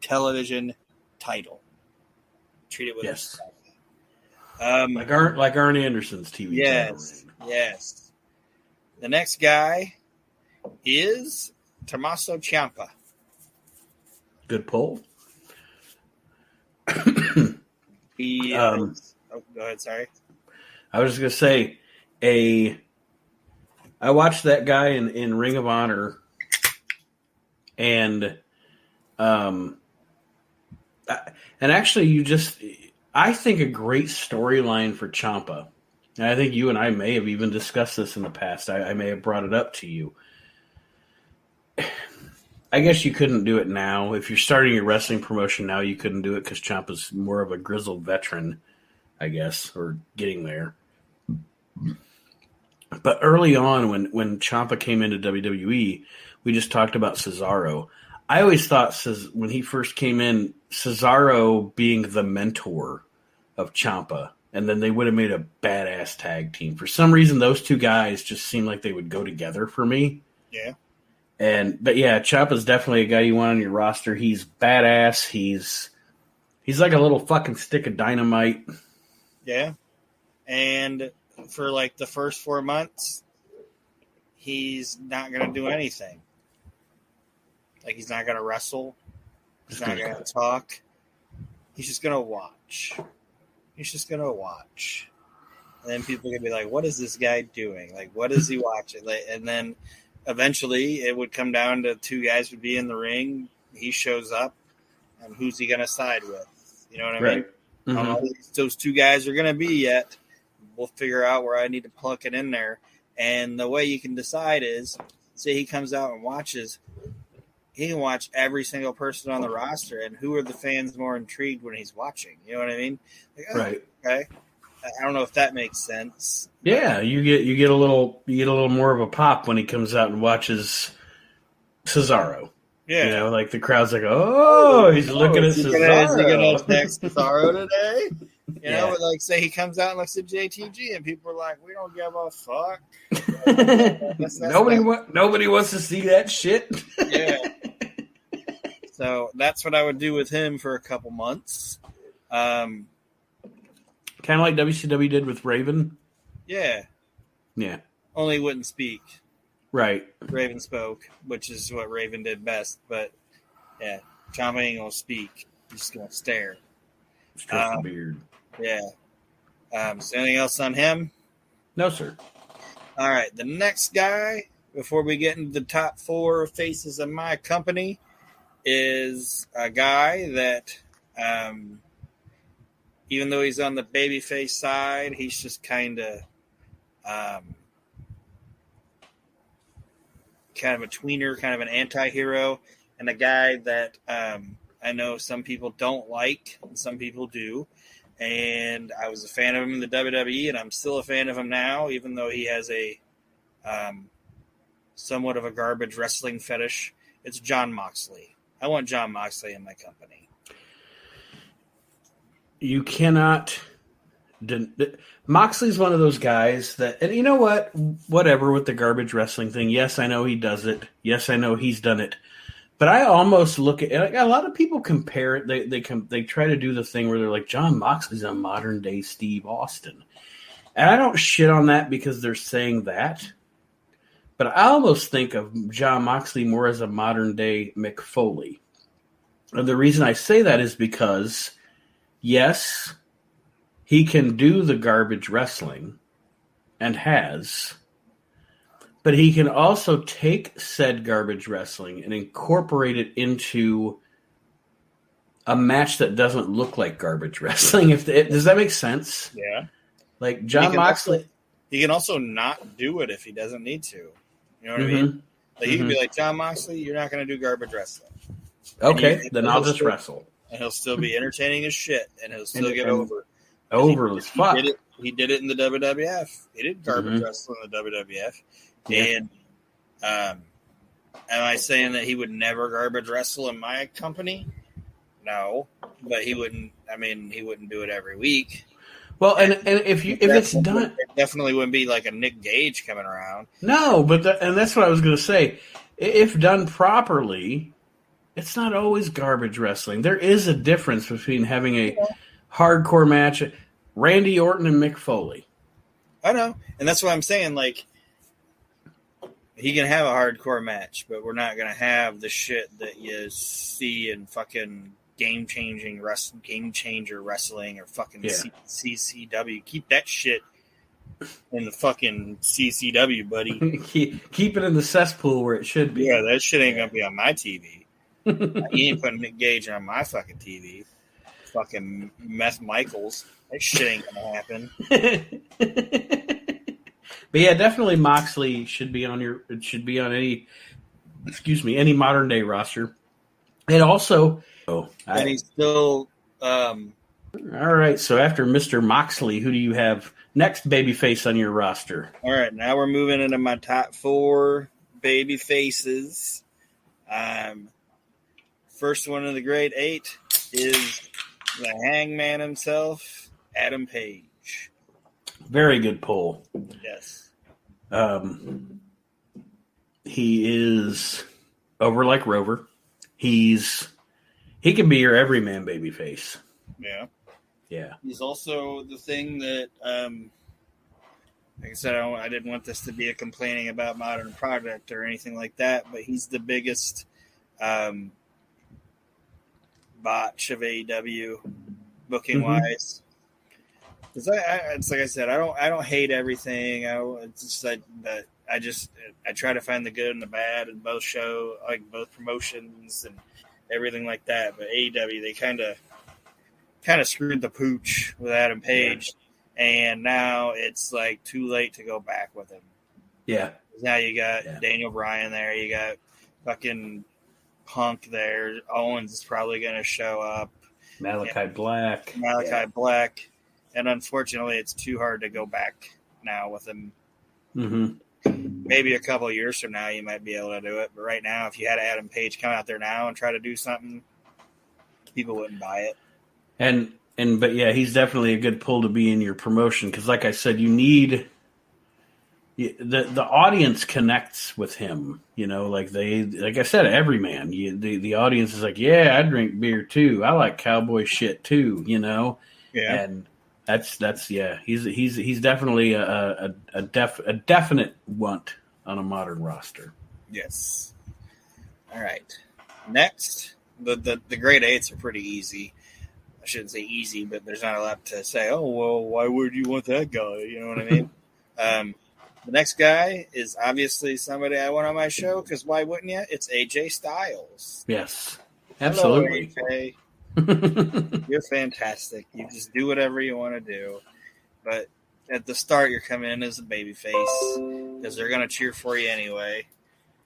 television title. Treat it with Yes. respect. Like Arn Anderson's TV title. Yes. The next guy is Tommaso Ciampa. Good pull. He go ahead, sorry. I was just gonna say I watched that guy in Ring of Honor, and actually I think a great storyline for Ciampa, and I think you and I may have even discussed this in the past. I may have brought it up to you. I guess you couldn't do it now. If you're starting your wrestling promotion now, you couldn't do it because Ciampa's more of a grizzled veteran, I guess, or getting there. But early on, when Ciampa came into WWE, we just talked about Cesaro. I always thought when he first came in, Cesaro being the mentor of Ciampa, and then they would have made a badass tag team. For some reason, those two guys just seemed like they would go together for me. Yeah. But yeah, Ciampa's definitely a guy you want on your roster. He's badass. He's like a little fucking stick of dynamite. Yeah. And for like the first 4 months, he's not going to do anything. Like, he's not going to wrestle. He's not going to talk. He's just going to watch. He's just going to watch. And then people are going to be like, what is this guy doing? Like, what is he watching? Like, and then eventually it would come down to two guys would be in the ring. He shows up, and who's he going to side with? You know what I mean? Mm-hmm. I don't know who those two guys are going to be yet. We'll figure out where I need to plug it in there. And the way you can decide is, say he comes out and watches, he can watch every single person on the roster, and who are the fans more intrigued when he's watching? You know what I mean? Like, oh, Right. Okay. I don't know if that makes sense. Yeah, you get a little more of a pop when he comes out and watches Cesaro. Yeah. You know, like the crowd's like, oh, he's looking at Cesaro. Is he going to next Cesaro today? You know, Yeah. but like, say he comes out and looks at JTG, and people are like, we don't give a fuck. Nobody wants to see that shit. Yeah. So that's what I would do with him for a couple months. Kind of like WCW did with Raven. Yeah. Yeah. Only wouldn't speak. Right. Raven spoke, which is what Raven did best. But yeah, Ciampa ain't gonna speak. He's just gonna stare. Stroke the beard. Yeah. So anything else on him? No, sir. All right. The next guy, before we get into the top four faces of my company, is a guy that, even though he's on the babyface side, he's just kind of a tweener, kind of an anti-hero, and a guy that I know some people don't like and some people do. And I was a fan of him in the WWE, and I'm still a fan of him now, even though he has a somewhat of a garbage wrestling fetish. It's Jon Moxley. I want Jon Moxley in my company. You cannot. Moxley's one of those guys that, and you know what? Whatever with the garbage wrestling thing. Yes, I know he does it. Yes, I know he's done it. But I almost look at it. A lot of people compare it. They try to do the thing where they're like, Jon Moxley's a modern day Steve Austin, and I don't shit on that because they're saying that. But I almost think of Jon Moxley more as a modern day Mick Foley. And the reason I say that is because, yes, he can do the garbage wrestling and has, but he can also take said garbage wrestling and incorporate it into a match that doesn't look like garbage wrestling. Does that make sense? Yeah. Like Jon Moxley. He can also not do it if he doesn't need to. You know what I mean? Like, he can be like, Jon Moxley, you're not going to do garbage wrestling. Okay, then I'll just wrestle. And he'll still be entertaining as shit, and he'll still get over. Over as fuck. He did it in the WWF. He did garbage wrestling in the WWF. Yeah. And am I saying that he would never garbage wrestle in my company? No, but he wouldn't. I mean, he wouldn't do it every week. Well, and if it's done, definitely wouldn't be like a Nick Gage coming around. No, but and that's what I was going to say. If done properly, it's not always garbage wrestling. There is a difference between having a hardcore match. Randy Orton and Mick Foley. I know, and that's what I'm saying. Like, he can have a hardcore match, but we're not going to have the shit that you see in fucking game changer wrestling or fucking CCW. Keep that shit in the fucking CCW, buddy. Keep it in the cesspool where it should be. Yeah, that shit ain't going to be on my TV. You ain't putting Nick Gage on my fucking TV. Fucking Meth Michaels. That shit ain't going to happen. But yeah, definitely Moxley should be on any modern day roster. And also, and he's still. All right, so after Mr. Moxley, who do you have next babyface on your roster? All right, now we're moving into my top 4 baby faces. First one of the Great 8 is the Hangman himself, Adam Page. Very good pull. Yes. He is over like Rover. He can be your everyman babyface. Yeah. Yeah. He's also the thing that, like I said, I didn't want this to be a complaining about modern product or anything like that, but he's the biggest botch of AEW booking wise. Because it's like I said, I don't hate everything. It's just that I try to find the good and the bad in both both promotions and everything like that. But AEW, they kind of screwed the pooch with Adam Page, and now it's like too late to go back with him. Yeah. Now you got Daniel Bryan there, you got fucking Punk there. Owens is probably going to show up. Malachi Black. Black. And unfortunately, it's too hard to go back now with him. Mm-hmm. Maybe a couple of years from now, you might be able to do it. But right now, if you had Adam Page come out there now and try to do something, people wouldn't buy it. But yeah, he's definitely a good pull to be in your promotion because, like I said, you need the audience connects with him. You know, like I said, every man. The audience is like, yeah, I drink beer too. I like cowboy shit too. You know, and. That's He's definitely a definite want on a modern roster. Yes. All right. Next, the grade 8s are pretty easy. I shouldn't say easy, but there's not a lot to say. Oh well, why would you want that guy? You know what I mean? The next guy is obviously somebody I want on my show because why wouldn't you? It's AJ Styles. Yes, absolutely. Hello, AJ. You're fantastic. You just do whatever you want to do. But at the start, you're coming in as a babyface because they're going to cheer for you anyway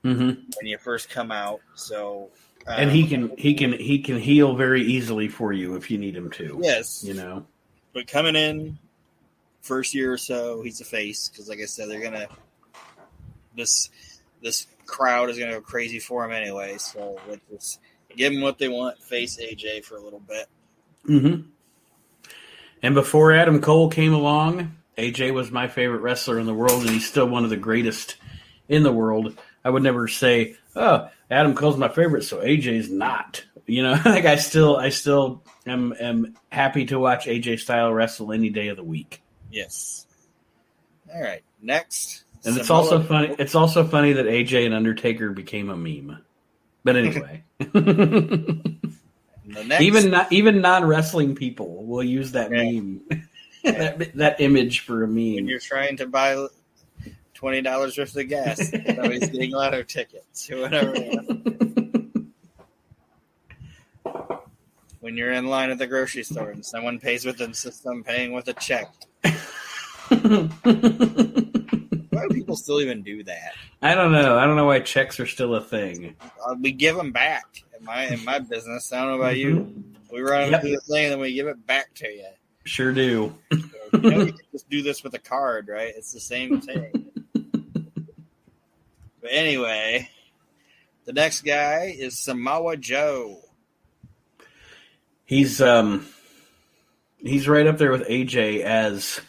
when you first come out. So, and he can heal very easily for you if you need him to. Yes, you know. But coming in first year or so, he's a face because, like I said, they're gonna this crowd is gonna go crazy for him anyway. So let's just give them what they want. Face AJ for a little bit. Mm-hmm. And before Adam Cole came along, AJ was my favorite wrestler in the world, and he's still one of the greatest in the world. I would never say, "Oh, Adam Cole's my favorite, so AJ's not." You know, like I still am happy to watch AJ Styles wrestle any day of the week. Yes. All right. Next, and it's also funny. It's also funny that AJ and Undertaker became a meme. But anyway, even non-wrestling people will use that meme, that image for a meme. When you're trying to buy $20 worth of gas, somebody's getting lotto tickets or whatever. When you're in line at the grocery store and someone pays with the system, paying with a check. Why do people still even do that? I don't know. I don't know why checks are still a thing. We give them back in my business. I don't know about you. We run them through the thing and then we give it back to you. Sure do. So, you can just do this with a card, right? It's the same thing. But anyway, the next guy is Samoa Joe. He's right up there with AJ as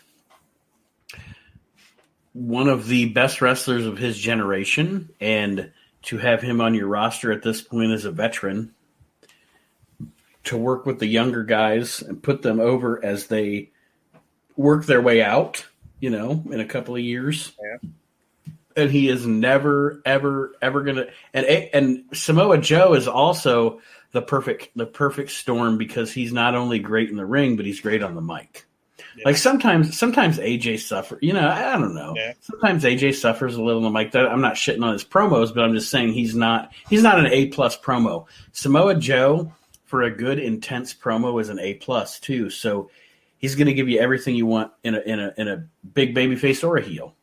one of the best wrestlers of his generation, and to have him on your roster at this point as a veteran, to work with the younger guys and put them over as they work their way out, in a couple of years. Yeah. And he is never, ever, ever going to. And Samoa Joe is also the perfect storm, because he's not only great in the ring, but he's great on the mic. Yeah. Like sometimes AJ suffers. I don't know. Yeah. Sometimes AJ suffers a little on the mic. I'm not shitting on his promos, but I'm just saying he's not an A+ promo. Samoa Joe, for a good intense promo, is an A+ too. So he's going to give you everything you want in a big babyface or a heel.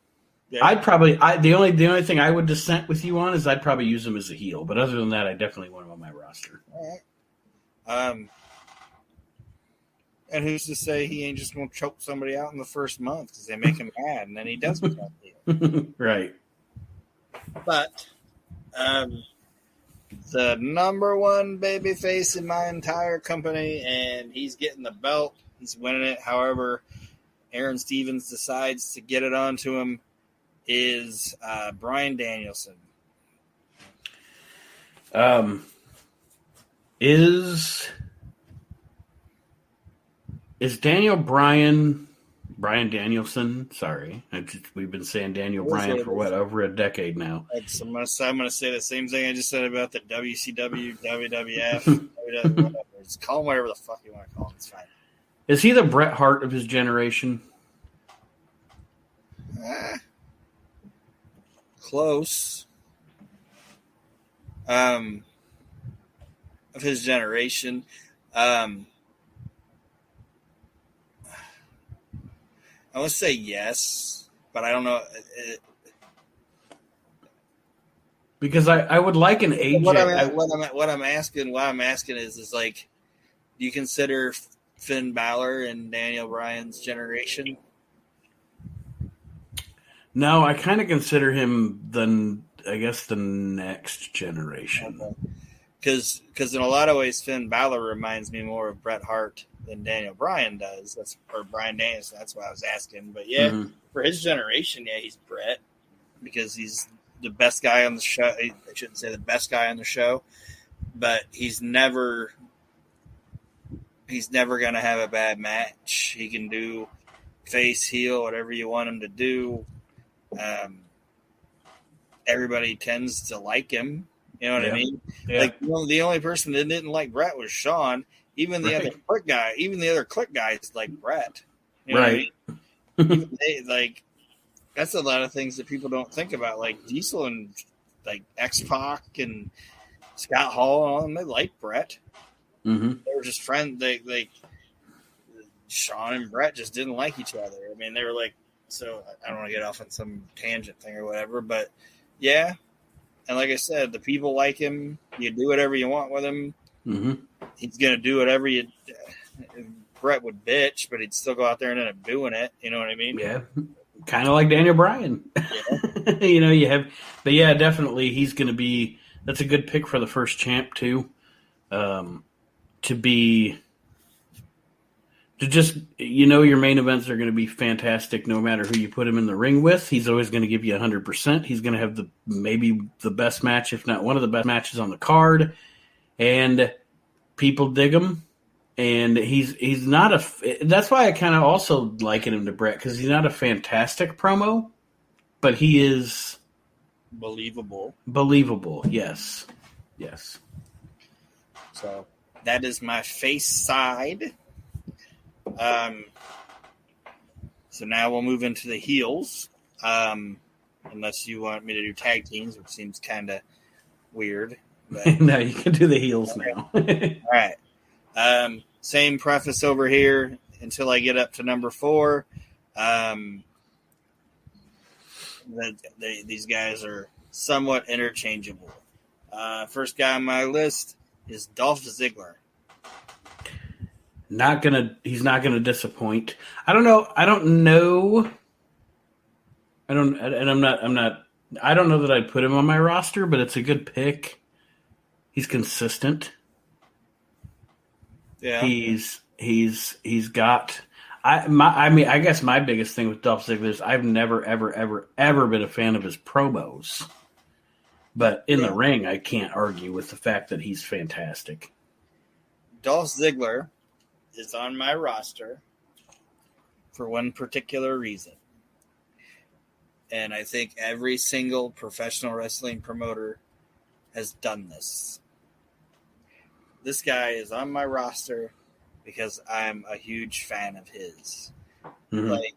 Yeah. The only thing I would dissent with you on is I'd probably use him as a heel, but other than that, I definitely want him on my roster. All right. And who's to say he ain't just going to choke somebody out in the first month because they make him mad, and then he does become a heel. Right. But the number one babyface in my entire company, and he's getting the belt. He's winning it. However, Aaron Stevens decides to get it onto him. Is Bryan Danielson. Is Bryan Danielson? Sorry, we've been saying Daniel Bryan for over a decade now. I'm gonna say the same thing I just said about the WCW, WWF, whatever. Just call him whatever the fuck you want to call him. It's fine. Is he the Bret Hart of his generation? Close. Of his generation. I would say yes, but I don't know. Because I would like an AJ. What I'm asking is like, do you consider Finn Balor and Daniel Bryan's generation? No, I kind of consider him the next generation. Because in a lot of ways, Finn Balor reminds me more of Bret Hart than Daniel Bryan does. Or Bryan Danielson. That's why I was asking. But yeah, For his generation, yeah, he's Bret because he's the best guy on the show. I shouldn't say the best guy on the show, but he's never going to have a bad match. He can do face, heel, whatever you want him to do. Everybody tends to like him. You know what I mean? Yeah. Like the only person that didn't like Bret was Shawn. Even the other Click guys like Bret. You know right. What I mean? That's a lot of things that people don't think about. Like Diesel and like X-Pac and Scott Hall and all them, they like Bret. Mm-hmm. They were just friends. They Shawn and Bret just didn't like each other. I mean, they were like. So I don't want to get off on some tangent thing or whatever, but yeah. And like I said, the people like him. You do whatever you want with him. Mm-hmm. He's going to do whatever you. Bret would bitch, but he'd still go out there and end up doing it. You know what I mean? Yeah. Kind of like Daniel Bryan. Yeah. But yeah, definitely he's going to be. That's a good pick for the first champ too. Your main events are going to be fantastic no matter who you put him in the ring with. He's always going to give you 100%. He's going to have maybe the best match, if not one of the best matches on the card. And people dig him. And he's not that's why I kind of also liken him to Bret, because he's not a fantastic promo, but he is believable. Yes. So that is my face side. So now we'll move into the heels. Unless you want me to do tag teams, which seems kind of weird. But... No, you can do the heels now. All right. Same preface over here until I get up to number 4. These guys are somewhat interchangeable. First guy on my list is Dolph Ziggler. He's not gonna disappoint. I don't know that I'd put him on my roster, but it's a good pick. He's consistent. Yeah. He's got. I guess my biggest thing with Dolph Ziggler is I've never, ever, ever, ever been a fan of his promos. But in the ring, I can't argue with the fact that he's fantastic. Dolph Ziggler is on my roster for one particular reason. And I think every single professional wrestling promoter has done this. This guy is on my roster because I'm a huge fan of his. Mm-hmm. Like,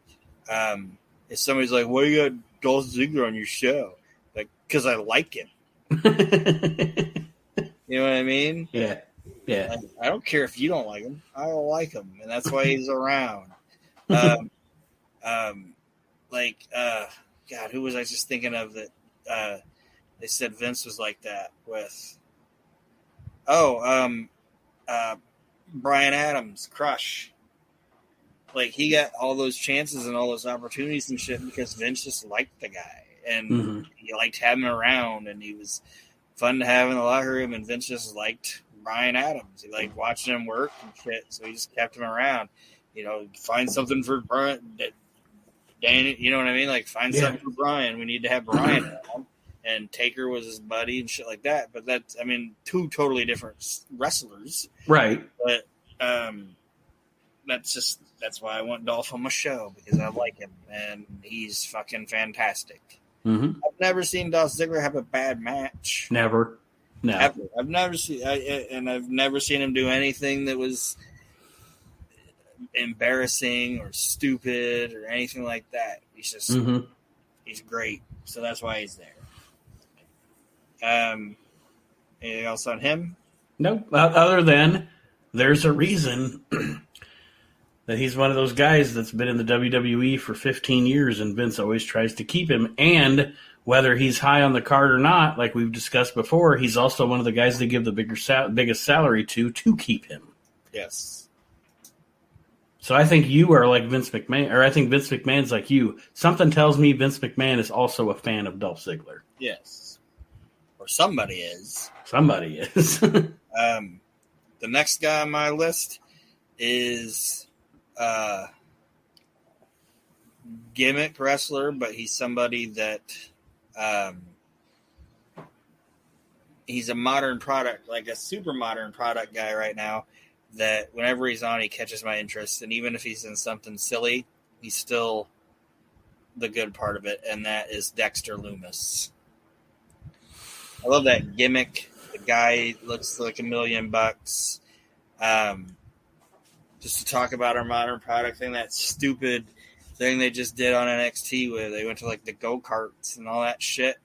if somebody's like, "Why you got Dolph Ziggler on your show?" Like, because I like him. You know what I mean? Yeah. Yeah. Like, I don't care if you don't like him. I don't like him, and that's why he's around. God, who was I just thinking of that? They said Vince was like that with. Brian Adams, Crush. Like, he got all those chances and all those opportunities and shit because Vince just liked the guy. And he liked having him around, and he was fun to have in the locker room, and Vince just liked Brian Adams. He liked watching him work and shit, so he just kept him around. You know, find something for Brian. Danny, you know what I mean? Like, find something for Brian. We need to have Brian around. And Taker was his buddy and shit like that. But that's, I mean, two totally different wrestlers. Right. But that's why I want Dolph on my show, because I like him and he's fucking fantastic. Mm-hmm. I've never seen Dolph Ziggler have a bad match. Never. No. Ever. I've never seen him do anything that was embarrassing or stupid or anything like that. He's just he's great. So that's why he's there. Anything else on him? No, other than there's a reason that he's one of those guys that's been in the WWE for 15 years, and Vince always tries to keep him. And whether he's high on the card or not, like we've discussed before, he's also one of the guys they give the biggest salary to keep him. Yes. So I think you are like Vince McMahon, or I think Vince McMahon's like you. Something tells me Vince McMahon is also a fan of Dolph Ziggler. Yes. Or somebody is. Somebody is. The next guy on my list is gimmick wrestler, but he's somebody that he's a modern product, like a super modern product guy right now, that whenever he's on, he catches my interest. And even if he's in something silly, he's still the good part of it, and that is Dexter Lumis. I love that gimmick. The guy looks like $1 million. Just to talk about our modern product thing, that stupid thing they just did on NXT where they went to like the go-karts and all that shit.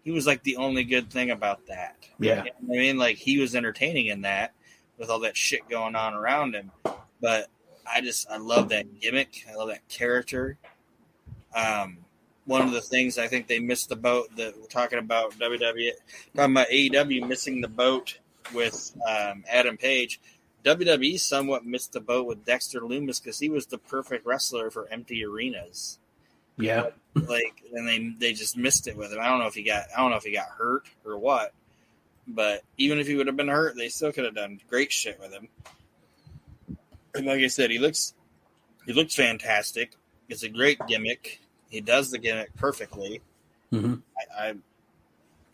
He was like the only good thing about that. Yeah. You know what I mean? Like, he was entertaining in that with all that shit going on around him. But I love that gimmick. I love that character. One of the things I think they missed the boat that we're talking about WWE, talking about AEW missing the boat with Adam Page. WWE somewhat missed the boat with Dexter Lumis because he was the perfect wrestler for empty arenas. Yeah. And they just missed it with him. I don't know if he got hurt or what, but even if he would have been hurt, they still could have done great shit with him. And like I said, he looks fantastic. It's a great gimmick. He does the gimmick perfectly. Mm-hmm.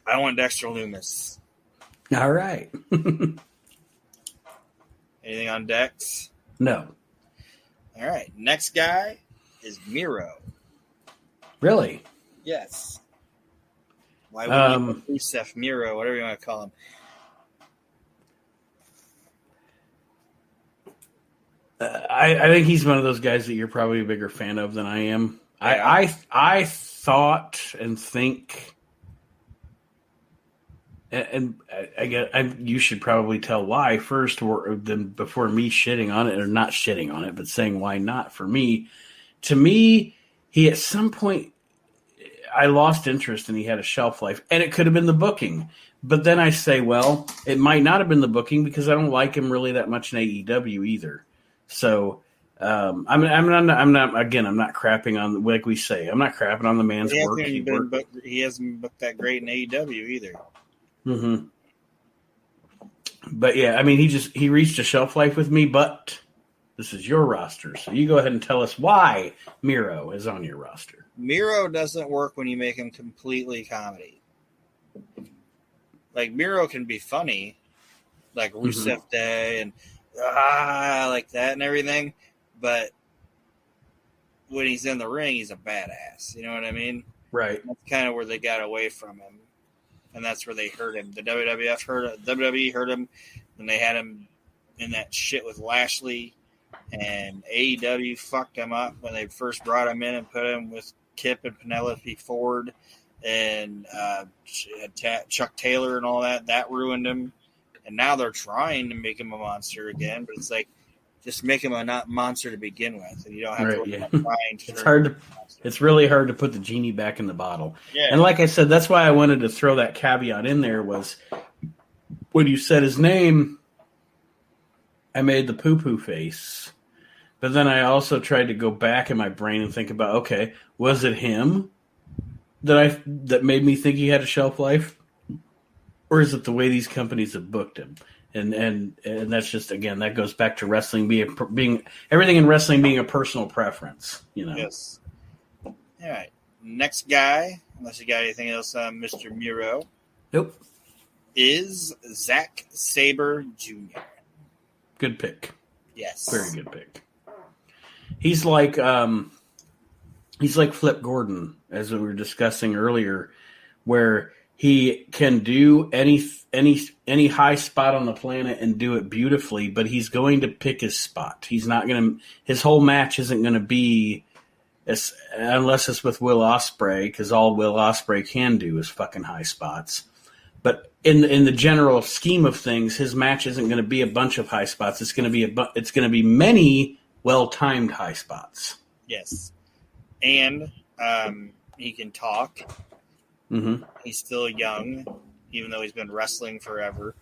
I want Dexter Lumis. All right. Anything on Dex? No. All right. Next guy is Miro. Really? Yes. Why would you Rusev, Miro, whatever you want to call him? I think he's one of those guys that you're probably a bigger fan of than I am. Yeah. I thought and think, and you should probably tell why first, before me shitting on it, or not shitting on it, but saying why not for me. To me, he at some point, I lost interest and he had a shelf life, and it could have been the booking. But then I say, well, it might not have been the booking because I don't like him really that much in AEW either. So. I'm not crapping on, like we say, I'm not crapping on the man's work. He hasn't booked that great in AEW either. Mm-hmm. But yeah, I mean, he reached a shelf life with me, but This is your roster. So you go ahead and tell us why Miro is on your roster. Miro doesn't work when you make him completely comedy. Like, Miro can be funny, like Rusev Day and like that and everything, but when he's in the ring, he's a badass. You know what I mean? Right. That's kind of where they got away from him, and that's where they hurt him. The WWE hurt him, and they had him in that shit with Lashley, and AEW fucked him up when they first brought him in and put him with Kip and Penelope Ford and Chuck Taylor and all that. That ruined him. And now they're trying to make him a monster again, but it's like, just make him a not monster to begin with, and you don't have to worry about trying to. It's really hard to put the genie back in the bottle. Yeah. And like I said, that's why I wanted to throw that caveat in there was when you said his name, I made the poo-poo face. But then I also tried to go back in my brain and think about, okay, was it him that made me think he had a shelf life? Or is it the way these companies have booked him? And that's just, again, that goes back to wrestling being everything in wrestling being a personal preference, you know. Yes. All right. Next guy, unless you got anything else on Mr. Miro. Nope. Is Zack Sabre Jr. Good pick. Yes. Very good pick. He's like Flip Gordon, as we were discussing earlier, where he can do any high spot on the planet and do it beautifully, but he's going to pick his spot. He's not going to. His whole match isn't going to be, unless it's with Will Ospreay, because all Will Ospreay can do is fucking high spots. But in the general scheme of things, his match isn't going to be a bunch of high spots. It's going to be many well-timed high spots. Yes, and he can talk. Mm-hmm. He's still young, even though he's been wrestling forever.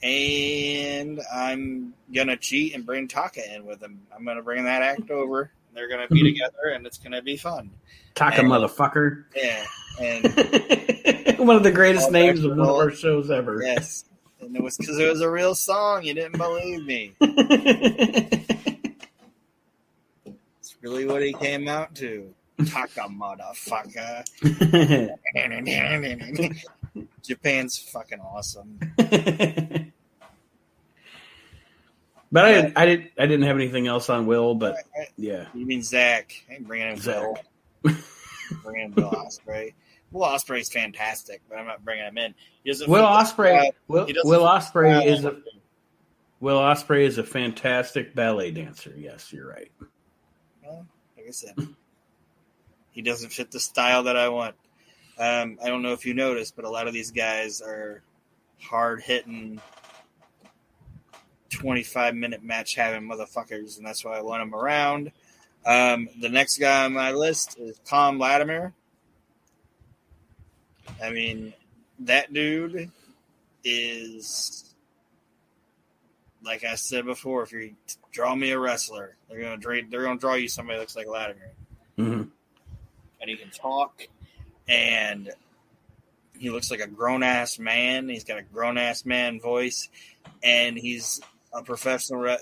And I'm going to cheat and bring Taka in with him. I'm going to bring that act over. They're going to be together, and it's going to be fun. Taka, motherfucker. Yeah. And one of the greest names of one of our shows ever. Yes. And it was because it was a real song. You didn't believe me. It's really what he came out to. Taka, motherfucker. Japan's fucking awesome. But I didn't have anything else on Will, but yeah. You mean Zach? I ain't bringing in Will. Bringing in Will Ospreay. Will Ospreay's fantastic, but I'm not bringing him in. Will Ospreay is a fantastic ballet dancer. Yes, you're right. Well, like I said, he doesn't fit the style that I want. I don't know if you noticed, but a lot of these guys are hard-hitting, 25-minute match-having motherfuckers, and that's why I want them around. The next guy on my list is Tom Latimer. I mean, that dude is, like I said before, if you draw me a wrestler, they're gonna draw you somebody that looks like Latimer. Mm-hmm. And he can talk, and he looks like a grown-ass man. He's got a grown-ass man voice, and he's a professional.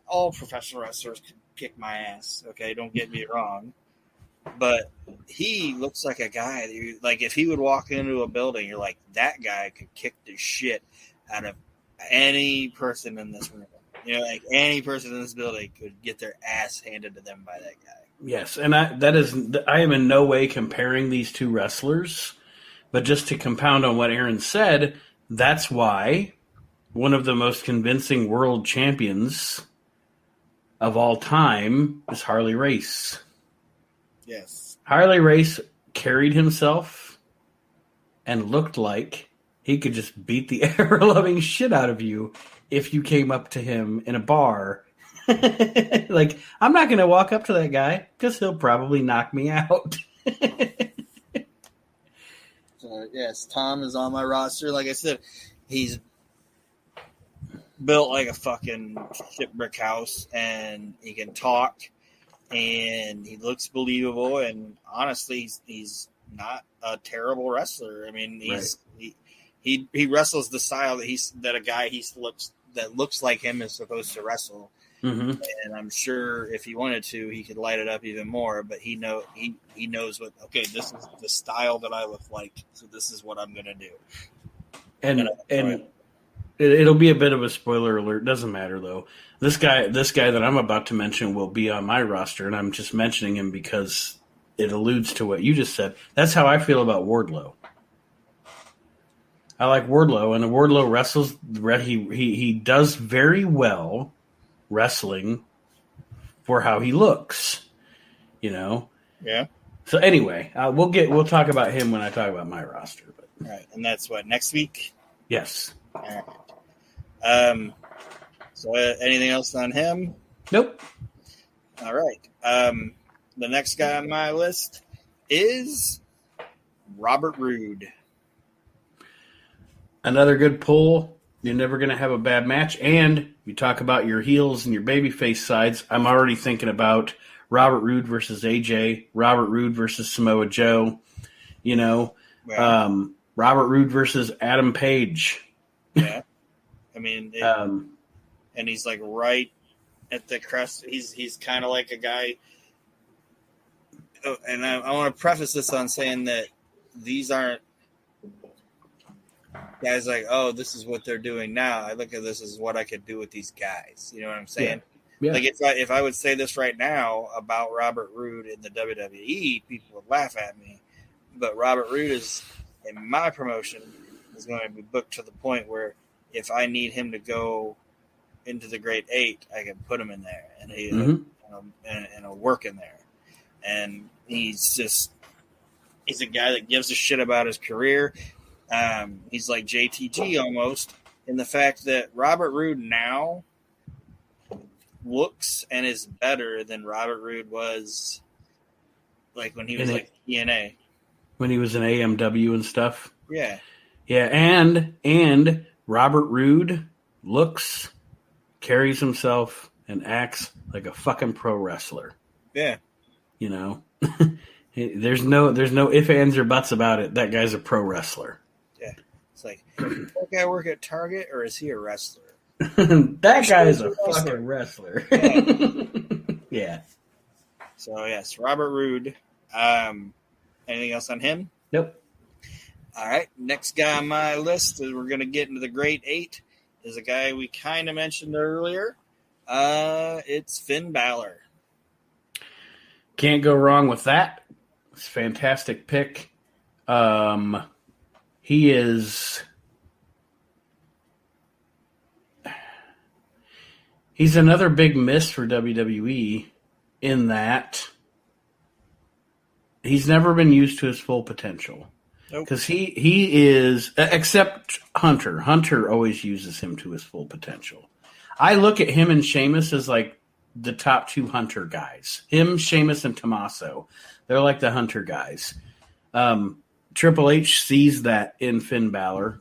All professional wrestlers could kick my ass, okay? Don't get me wrong. But he looks like a guy that like, if he would walk into a building, you're like, that guy could kick the shit out of any person in this room. You know, like any person in this building could get their ass handed to them by that guy. Yes, and I am in no way comparing these two wrestlers, but just to compound on what Aron said, that's why one of the most convincing world champions of all time is Harley Race. Yes. Harley Race carried himself and looked like he could just beat the ever-loving shit out of you if you came up to him in a bar. Like, I'm not going to walk up to that guy because he'll probably knock me out. So, yes, Tom is on my roster. Like I said, he's built like a fucking shitbrick house, and he can talk, and he looks believable, and honestly, he's not a terrible wrestler. I mean, he wrestles the style that a guy he looks that looks like him is supposed to wrestle. Mm-hmm. And I'm sure if he wanted to, he could light it up even more. But he knows what. Okay, this is the style that I look like, so this is what I'm gonna do. And it'll be a bit of a spoiler alert. Doesn't matter though. This guy that I'm about to mention will be on my roster, and I'm just mentioning him because it alludes to what you just said. That's how I feel about Wardlow. I like Wardlow, and Wardlow wrestles. He does very well wrestling for how he looks, Yeah. So anyway, we'll talk about him when I talk about my roster. But all right, and that's what, next week? Yes. All right. So anything else on him? Nope. All right. The next guy on my list is Robert Roode. Another good pull. You're never going to have a bad match. And you talk about your heels and your babyface sides. I'm already thinking about Robert Roode versus AJ, Robert Roode versus Samoa Joe, Robert Roode versus Adam Page. Yeah. I mean, and he's like right at the crest. He's kind of like a guy. Oh, and I want to preface this on saying that these aren't guys like, oh, this is what they're doing now. I look at this as what I could do with these guys. You know what I'm saying? Yeah. Like if I would say this right now about Robert Roode in the WWE, people would laugh at me. But Robert Roode is, in my promotion, is going to be booked to the point where if I need him to go into the Great Eight, I can put him in there, and he'll work in there. And he's a guy that gives a shit about his career. He's like JTG almost in the fact that Robert Roode now looks and is better than Robert Roode was like when he was like TNA. When he was in AMW and stuff. Yeah. Yeah, and Robert Roode looks, carries himself, and acts like a fucking pro wrestler. Yeah. There's no ifs, ands, or buts about it. That guy's a pro wrestler. Yeah. It's like, does that guy work at Target or is he a wrestler? That guy is a fucking wrestler. Yeah. Yeah. So, yes, Robert Roode. Anything else on him? Nope. All right. Next guy on my list, as we're going to get into the Great Eight, is a guy we kind of mentioned earlier. It's Finn Balor. Can't go wrong with that. It's a fantastic pick. He's another big miss for WWE in that he's never been used to his full potential. Because he is, except Hunter. Hunter always uses him to his full potential. I look at him and Sheamus as like the top two Hunter guys. Him, Sheamus, and Tommaso. They're like the Hunter guys. Triple H sees that in Finn Balor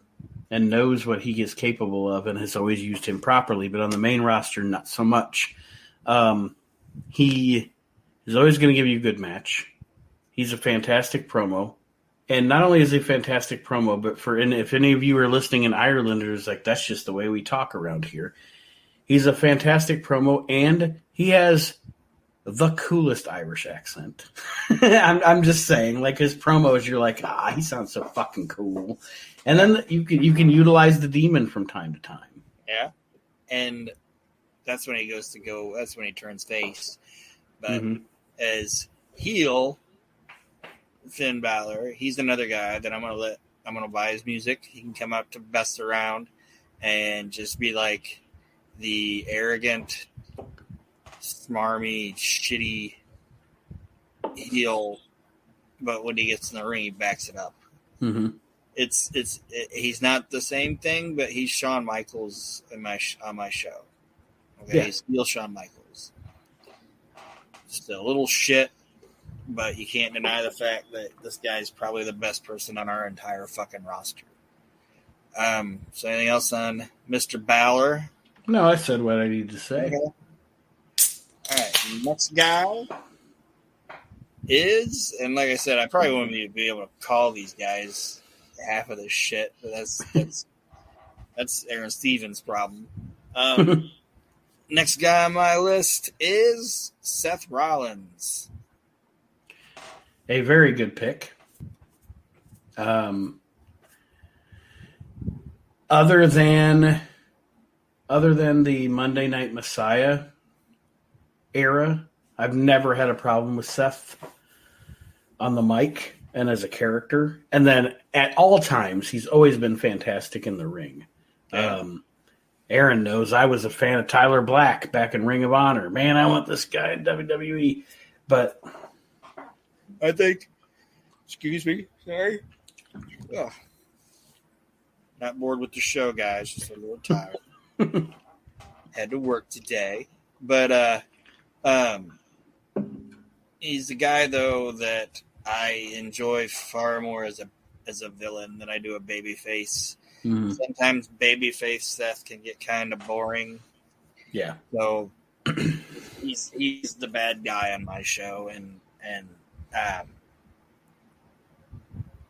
and knows what he is capable of and has always used him properly. But on the main roster, not so much. He is always going to give you a good match. He's a fantastic promo. And not only is he a fantastic promo, but if any of you are listening in Ireland, it's like, that's just the way we talk around here. He's a fantastic promo, and he has the coolest Irish accent. I'm just saying, like his promos, you're like, he sounds so fucking cool. And then you can utilize the demon from time to time. Yeah, and that's when that's when he turns face. But as heel Finn Balor, he's another guy that I'm gonna buy his music. He can come out to Best Around and just be like the arrogant, smarmy, shitty heel, but when he gets in the ring, he backs it up. Mm-hmm. He's not the same thing, but he's Shawn Michaels on my show. Okay, yeah. He's heel Shawn Michaels. Just a little shit, but you can't deny the fact that this guy's probably the best person on our entire fucking roster. So anything else on Mr. Balor? No, I said what I need to say. Okay. All right, next guy is, and like I said, I probably wouldn't be able to call these guys half of this shit, but that's Aaron Stevens' problem. Next guy on my list is Seth Rollins. A very good pick. Other than the Monday Night Messiah era, I've never had a problem with Seth on the mic and as a character. And then at all times, he's always been fantastic in the ring. Yeah. Aron knows I was a fan of Tyler Black back in Ring of Honor. Man, I want this guy in WWE. But I think, excuse me, sorry. Oh. Not bored with the show, guys. Just a little tired. Had to work today. But he's a guy, though, that I enjoy far more as a villain than I do a babyface. Mm-hmm. Sometimes babyface Seth can get kind of boring. Yeah. So he's the bad guy on my show, and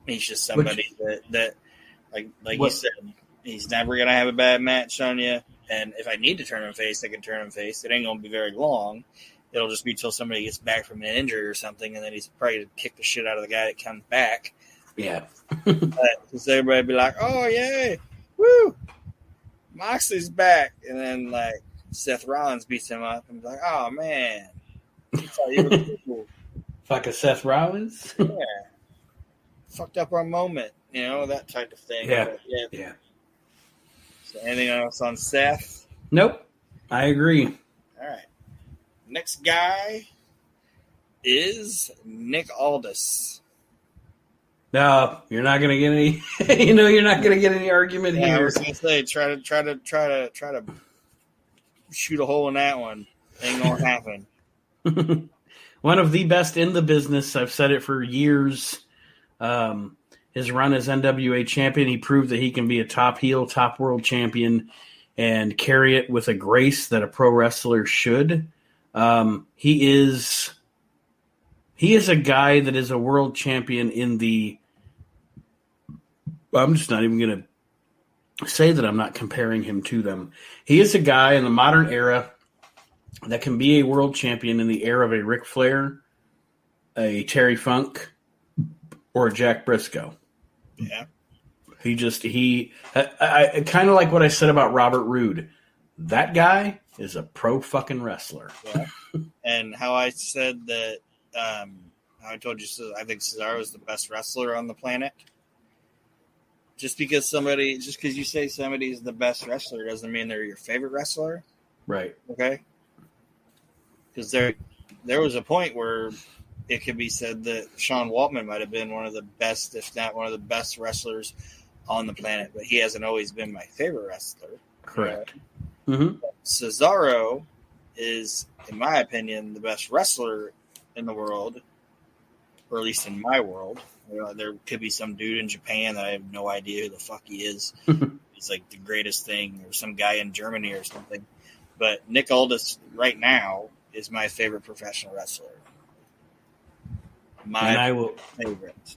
he's just somebody that like you said, he's never gonna have a bad match on you. And if I need to turn him face, I can turn him face. It ain't gonna be very long. It'll just be till somebody gets back from an injury or something, and then he's probably to kick the shit out of the guy that comes back. Yeah. Because everybody be like, "Oh yay, woo, Moxley's back," and then like Seth Rollins beats him up, and be like, "Oh man, he thought you were cool." Fuck a Seth Rollins. Yeah, fucked up our moment, that type of thing. Yeah. But, Yeah. So anything else on Seth? Nope. I agree. All right. Next guy is Nick Aldis. No, you're not gonna get any. You're not gonna get any argument Yeah, I here. was gonna say try to shoot a hole in that one. Ain't gonna happen. One of the best in the business. I've said it for years. His run as NWA champion, he proved that he can be a top heel, top world champion, and carry it with a grace that a pro wrestler should. He is a guy that is a world champion in the. I'm just not even going to say that I'm not comparing him to them. He is a guy in the modern era that can be a world champion in the era of a Ric Flair, a Terry Funk, or a Jack Briscoe. Yeah. I kind of like what I said about Robert Roode. That guy is a pro fucking wrestler. Yeah. And how I said that, how I told you, I think Cesaro is the best wrestler on the planet. Just because you say somebody is the best wrestler doesn't mean they're your favorite wrestler. Right. Okay. Because there was a point where it could be said that Sean Waltman might have been one of the best, if not one of the best wrestlers on the planet, but he hasn't always been my favorite wrestler. Correct. Mm-hmm. Cesaro is, in my opinion, the best wrestler in the world, or at least in my world. There could be some dude in Japan that I have no idea who the fuck he is. He's like the greatest thing, or some guy in Germany or something. But Nick Aldis right now is my favorite professional wrestler. Favorite.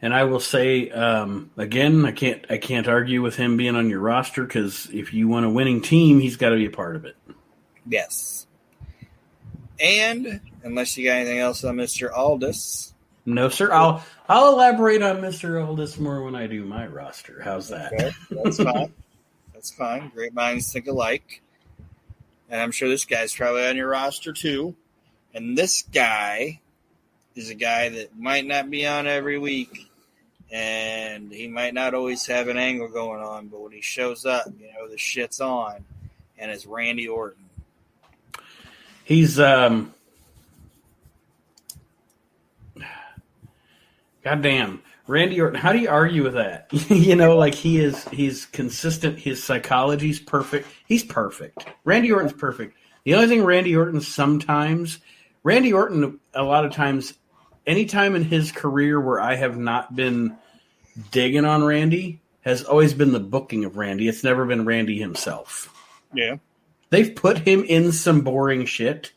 And I will say again, I can't argue with him being on your roster, because if you want a winning team, he's got to be a part of it. Yes. And unless you got anything else on Mr. Aldis. No, sir. I'll elaborate on Mr. Aldis more when I do my roster. How's that? Okay, that's fine. That's fine. Great minds think alike. And I'm sure this guy's probably on your roster too. And this guy is a guy that might not be on every week. And he might not always have an angle going on. But when he shows up, the shit's on. And it's Randy Orton. He's goddamn Randy Orton. How do you argue with that? He's consistent. His psychology's perfect. He's perfect. Randy Orton's perfect. The only thing Randy Orton, a lot of times, anytime in his career where I have not been digging on Randy, has always been the booking of Randy. It's never been Randy himself. Yeah. They've put him in some boring shit,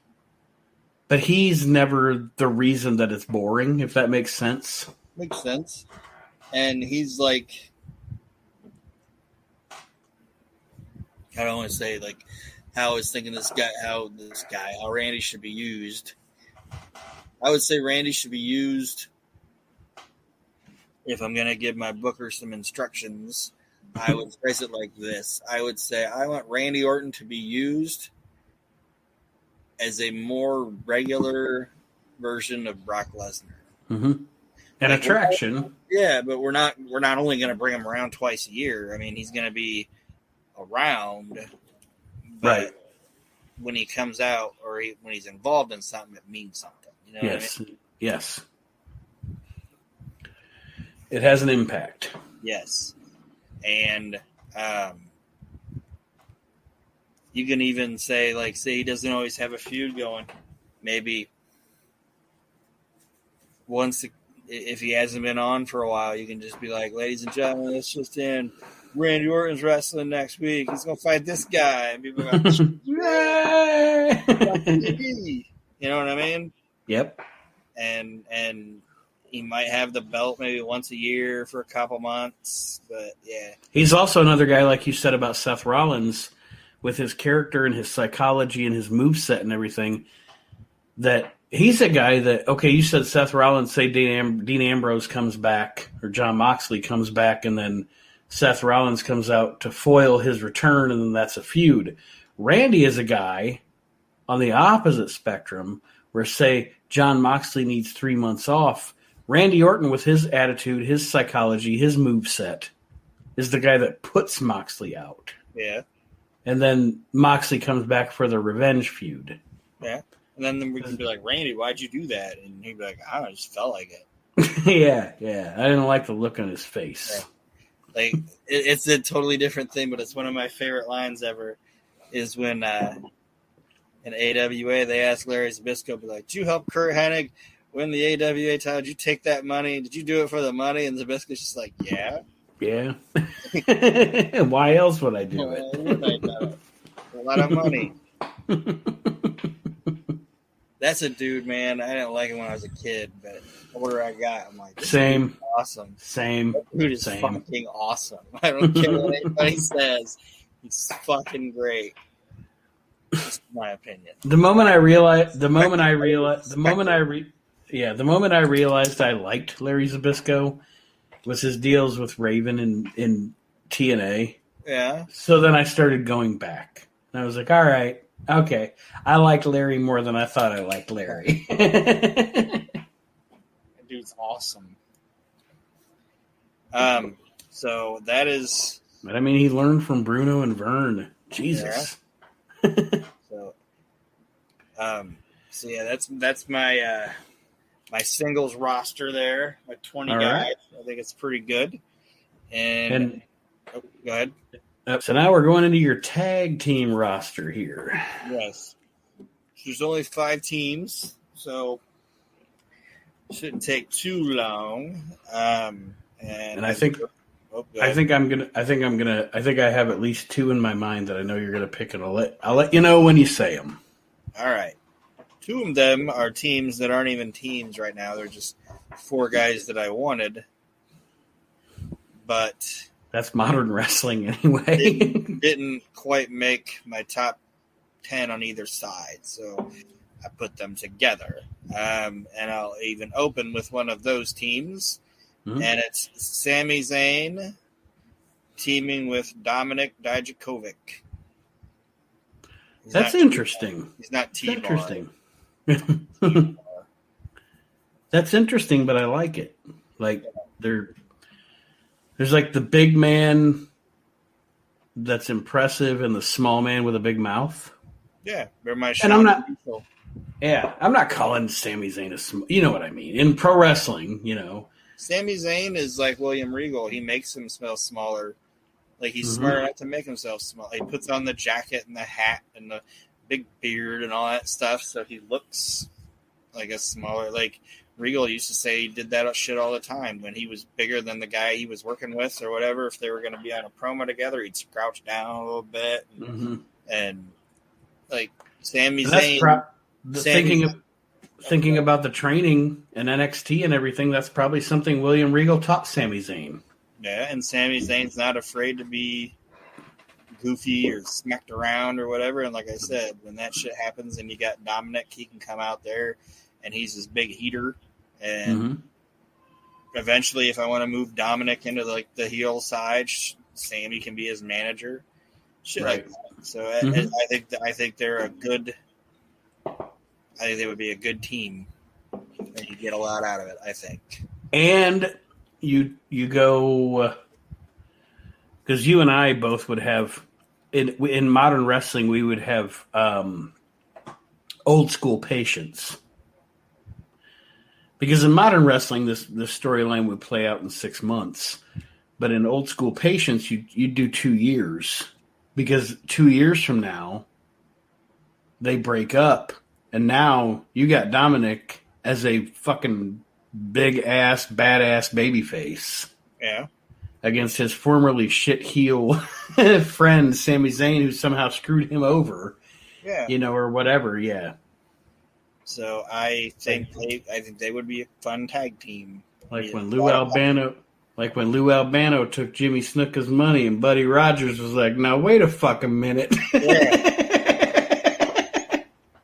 but he's never the reason that it's boring, if that makes sense. Makes sense. And he's like, I don't want to say like how I was thinking how Randy should be used. I would say Randy should be used. If I'm going to give my booker some instructions, I would phrase it like this. I would say I want Randy Orton to be used as a more regular version of Brock Lesnar. Mm-hmm. An attraction. But we're not only going to bring him around twice a year. I mean, he's going to be around, but right. when he comes out or when he's involved in something, it means something. You know yes. what I mean? Yes. It has an impact. Yes. And you can even say he doesn't always have a feud going. Maybe once, if he hasn't been on for a while, you can just be like, ladies and gentlemen, it's just in. Randy Orton's wrestling next week. He's going to fight this guy. And people are like, yay! You know what I mean? Yep. And he might have the belt maybe once a year for a couple months, but yeah. He's also another guy, like you said about Seth Rollins, with his character and his psychology and his moveset and everything, that he's a guy that, okay, you said Seth Rollins, say Dean Ambrose comes back or Jon Moxley comes back and then Seth Rollins comes out to foil his return and then that's a feud. Randy is a guy on the opposite spectrum where, say, Jon Moxley needs 3 months off. Randy Orton, with his attitude, his psychology, his moveset, is the guy that puts Moxley out. Yeah. And then Moxley comes back for the revenge feud. Yeah. And then we can be like, Randy, why'd you do that? And he'd be like, I don't know, I just felt like it. yeah. I didn't like the look on his face. Yeah. Like, it's a totally different thing, but it's one of my favorite lines ever is when in AWA they asked Larry Zbyszko, be like, did you help Kurt Hennig win the AWA title? Did you take that money? Did you do it for the money? And Zbyszko's just like, yeah. Yeah. Why else would I do it? Would I do it? A lot of money. That's a dude, man. I didn't like him when I was a kid, but the older I got, I'm like, this same. dude is awesome. Same. That dude is fucking awesome. I don't care what anybody says. He's fucking great. That's my opinion. The moment I realized I liked Larry Zbyszko was his deals with Raven in TNA. Yeah. So then I started going back. And I was like, all right, okay. I liked Larry more than I thought I liked Larry. That dude's awesome. So that is. But I mean, he learned from Bruno and Vern. Jesus. Yeah. So yeah, that's my my singles roster there. My 20 all guys. Right. I think it's pretty good. And go ahead. So now we're going into your tag team roster here. Yes. There's only 5 teams, so it shouldn't take too long. And I think I have at least 2 in my mind that I know you're going to pick, and I'll let you know when you say them. All right. 2 of them are teams that aren't even teams right now. They're just 4 guys that I wanted. But that's modern wrestling anyway. didn't quite make my top 10 on either side, so I put them together. And I'll even open with one of those teams, and it's Sami Zayn teaming with Dominik Dijakovic. That's interesting. He's not T-Bar. Interesting. That's interesting, but I like it. Like there's like the big man that's impressive and the small man with a big mouth. Yeah, they're my. And I'm not. Yeah, I'm not calling Sami Zayn a small. You know what I mean? In pro wrestling, you know, Sami Zayn is like William Regal. He makes him smell smaller. Like he's smart enough to make himself small. He puts on the jacket and the hat and the big beard and all that stuff, so he looks like a smaller. Like Regal used to say, he did that shit all the time when he was bigger than the guy he was working with or whatever. If they were going to be on a promo together, he'd crouch down a little bit and like Sami Zayn. Thinking about the training and NXT and everything, that's probably something William Regal taught Sami Zayn. Yeah, and Sami Zayn's not afraid to be goofy or smacked around or whatever. And like I said, when that shit happens and you got Dominic, he can come out there and he's this big heater. And eventually, if I want to move Dominic into the heel side, Sammy can be his manager. Shit like that. So I think they're a good. I think they would be a good team, and you get a lot out of it. I think. And you go because you and I both would have in modern wrestling we would have old school patience. Because in modern wrestling, this storyline would play out in 6 months. But in old school patience, you'd do 2 years. Because 2 years from now, they break up. And now you got Dominic as a fucking big-ass, badass babyface. Yeah. Against his formerly shit heel friend, Sami Zayn, who somehow screwed him over. Yeah. Or whatever, yeah. So I think they would be a fun tag team. Like when Lou Albano took Jimmy Snuka's money and Buddy Rogers was like, "Now wait a fucking minute." Yeah.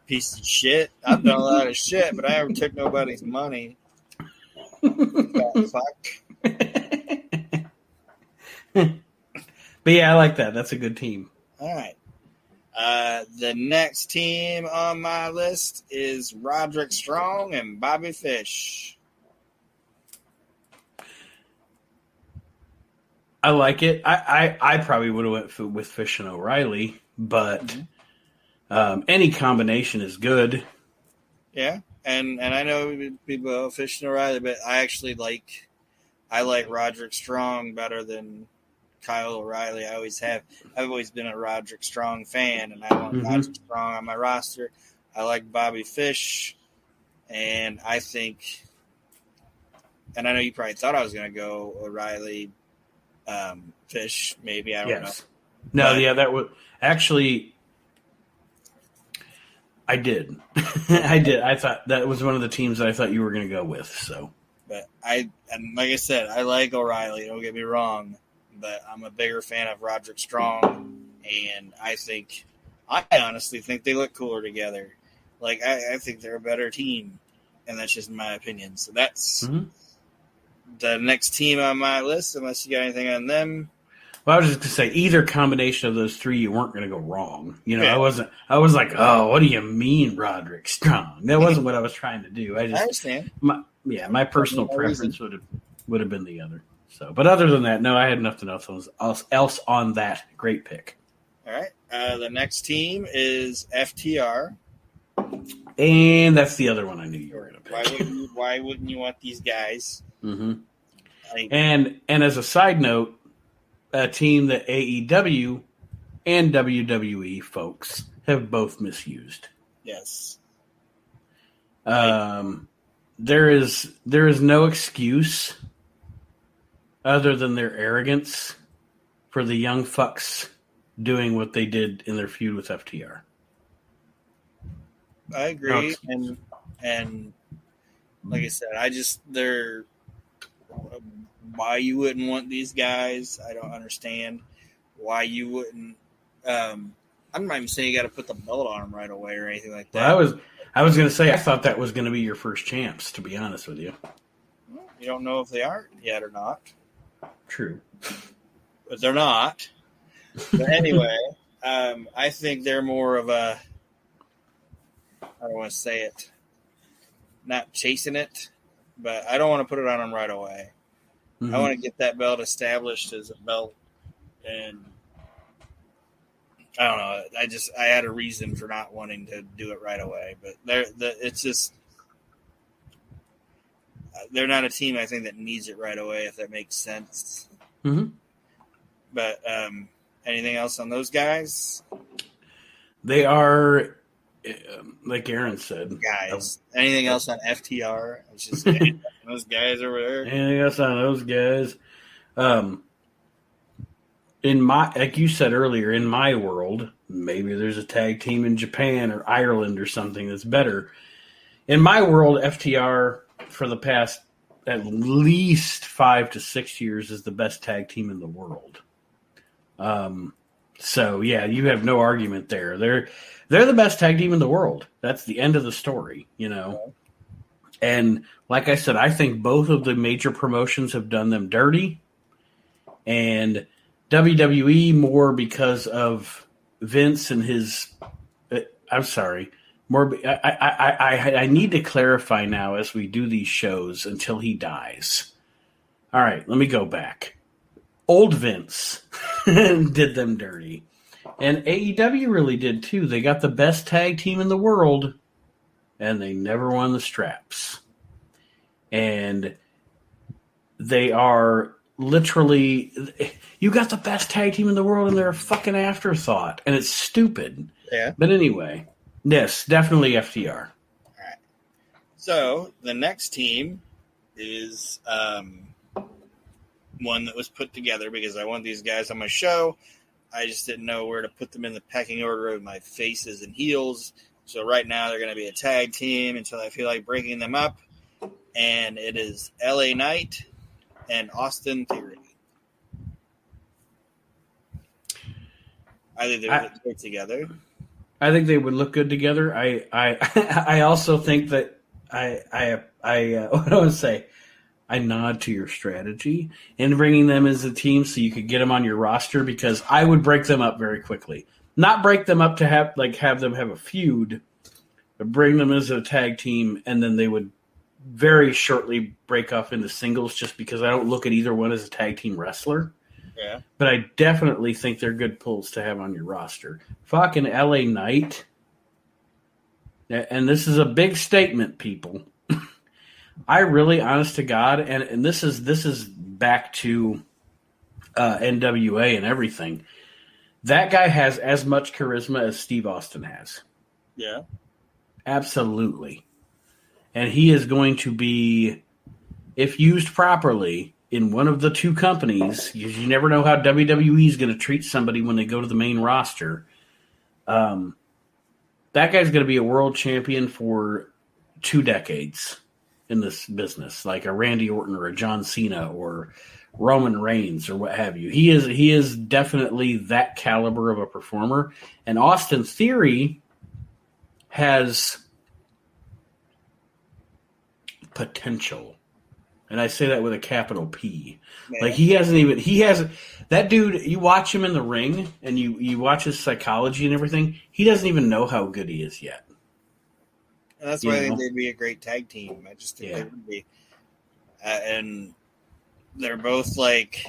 Piece of shit. I've done a lot of shit, but I never took nobody's money. Fuck. But yeah, I like that. That's a good team. All right. The next team on my list is Roderick Strong and Bobby Fish. I like it. I probably would have went with Fish and O'Reilly, but any combination is good. Yeah, and I know people Fish and O'Reilly, but I actually like Roderick Strong better than Kyle O'Reilly. I've always been a Roderick Strong fan, and I want Roderick Strong on my roster. I like Bobby Fish, and I think, and I know you probably thought I was going to go O'Reilly, Fish, maybe. I don't know. No, yeah, that would actually. I did. I did. I thought that was one of the teams that I thought you were going to go with. So, but and like I said, I like O'Reilly. Don't get me wrong. But I'm a bigger fan of Roderick Strong, and I honestly think they look cooler together. Like, I think they're a better team, and that's just my opinion. So that's the next team on my list, unless you got anything on them. Well, I was just going to say, either combination of those three, you weren't going to go wrong. I was like, oh, what do you mean Roderick Strong? That wasn't what I was trying to do. I understand. My personal preference would have been the other. So, but other than that, no, I had nothing else on that. Great pick. All right. The next team is FTR. And that's the other one I knew you were going to pick. Why wouldn't you want these guys? Mm-hmm. And as a side note, a team that AEW and WWE folks have both misused. Yes. There is no excuse other than their arrogance for the young fucks doing what they did in their feud with FTR. I agree, and like I said, why you wouldn't want these guys, I don't understand. Why you wouldn't? I'm not even saying you got to put the belt on them right away or anything like that. Well, I was going to say I thought that was going to be your first champs, to be honest with you. You don't know if they are yet or not. True. But they're not. But anyway, I think they're more of a, I don't want to say it, not chasing it, but I don't want to put it on them right away. Mm-hmm. I want to get that belt established as a belt, and I don't know. I had a reason for not wanting to do it right away, but it's just, they're not a team I think that needs it right away, if that makes sense. Mm-hmm. But anything else on those guys? They are, like Aron said, guys. Anything else on FTR? It's just those guys over there. Anything else on those guys? Like you said earlier, in my world, maybe there's a tag team in Japan or Ireland or something that's better. In my world, FTR for the past at least 5 to 6 years is the best tag team in the world. So yeah, you have no argument there. They're the best tag team in the world. That's the end of the story, you know. And like I said, I think both of the major promotions have done them dirty. And WWE more because of Vince and his. I'm sorry. More. I need to clarify now as we do these shows until he dies. All right, let me go back. Old Vince did them dirty. And AEW really did too. They got the best tag team in the world, and they never won the straps. And they are literally, you got the best tag team in the world, and they're a fucking afterthought. And it's stupid. Yeah. But anyway, yes, definitely FTR. All right. So the next team is one that was put together because I want these guys on my show. I just didn't know where to put them in the pecking order of my faces and heels. So right now they're going to be a tag team until I feel like breaking them up. And it is LA Knight and Austin Theory. I think they would look great together. I think they would look good together. I also think that what do I say? I nod to your strategy in bringing them as a team so you could get them on your roster because I would break them up very quickly. Not break them up to have them have a feud, but bring them as a tag team and then they would very shortly break off into singles just because I don't look at either one as a tag team wrestler. Yeah. But I definitely think they're good pulls to have on your roster. Fucking LA Knight. And this is a big statement, people. I really, honest to God, and this is back to NWA and everything. That guy has as much charisma as Steve Austin has. Yeah. Absolutely. And he is going to be, if used properly, in one of the two companies, because you never know how WWE is going to treat somebody when they go to the main roster. That guy's going to be a world champion for 2 decades in this business, like a Randy Orton or a John Cena or Roman Reigns or what have you. He is definitely that caliber of a performer. And Austin Theory has potential. And I say that with a capital P. Man. Like he hasn't that dude, you watch him in the ring and you watch his psychology and everything, he doesn't even know how good he is yet. And that's why I think they'd be a great tag team. I just think they would be. And they're both like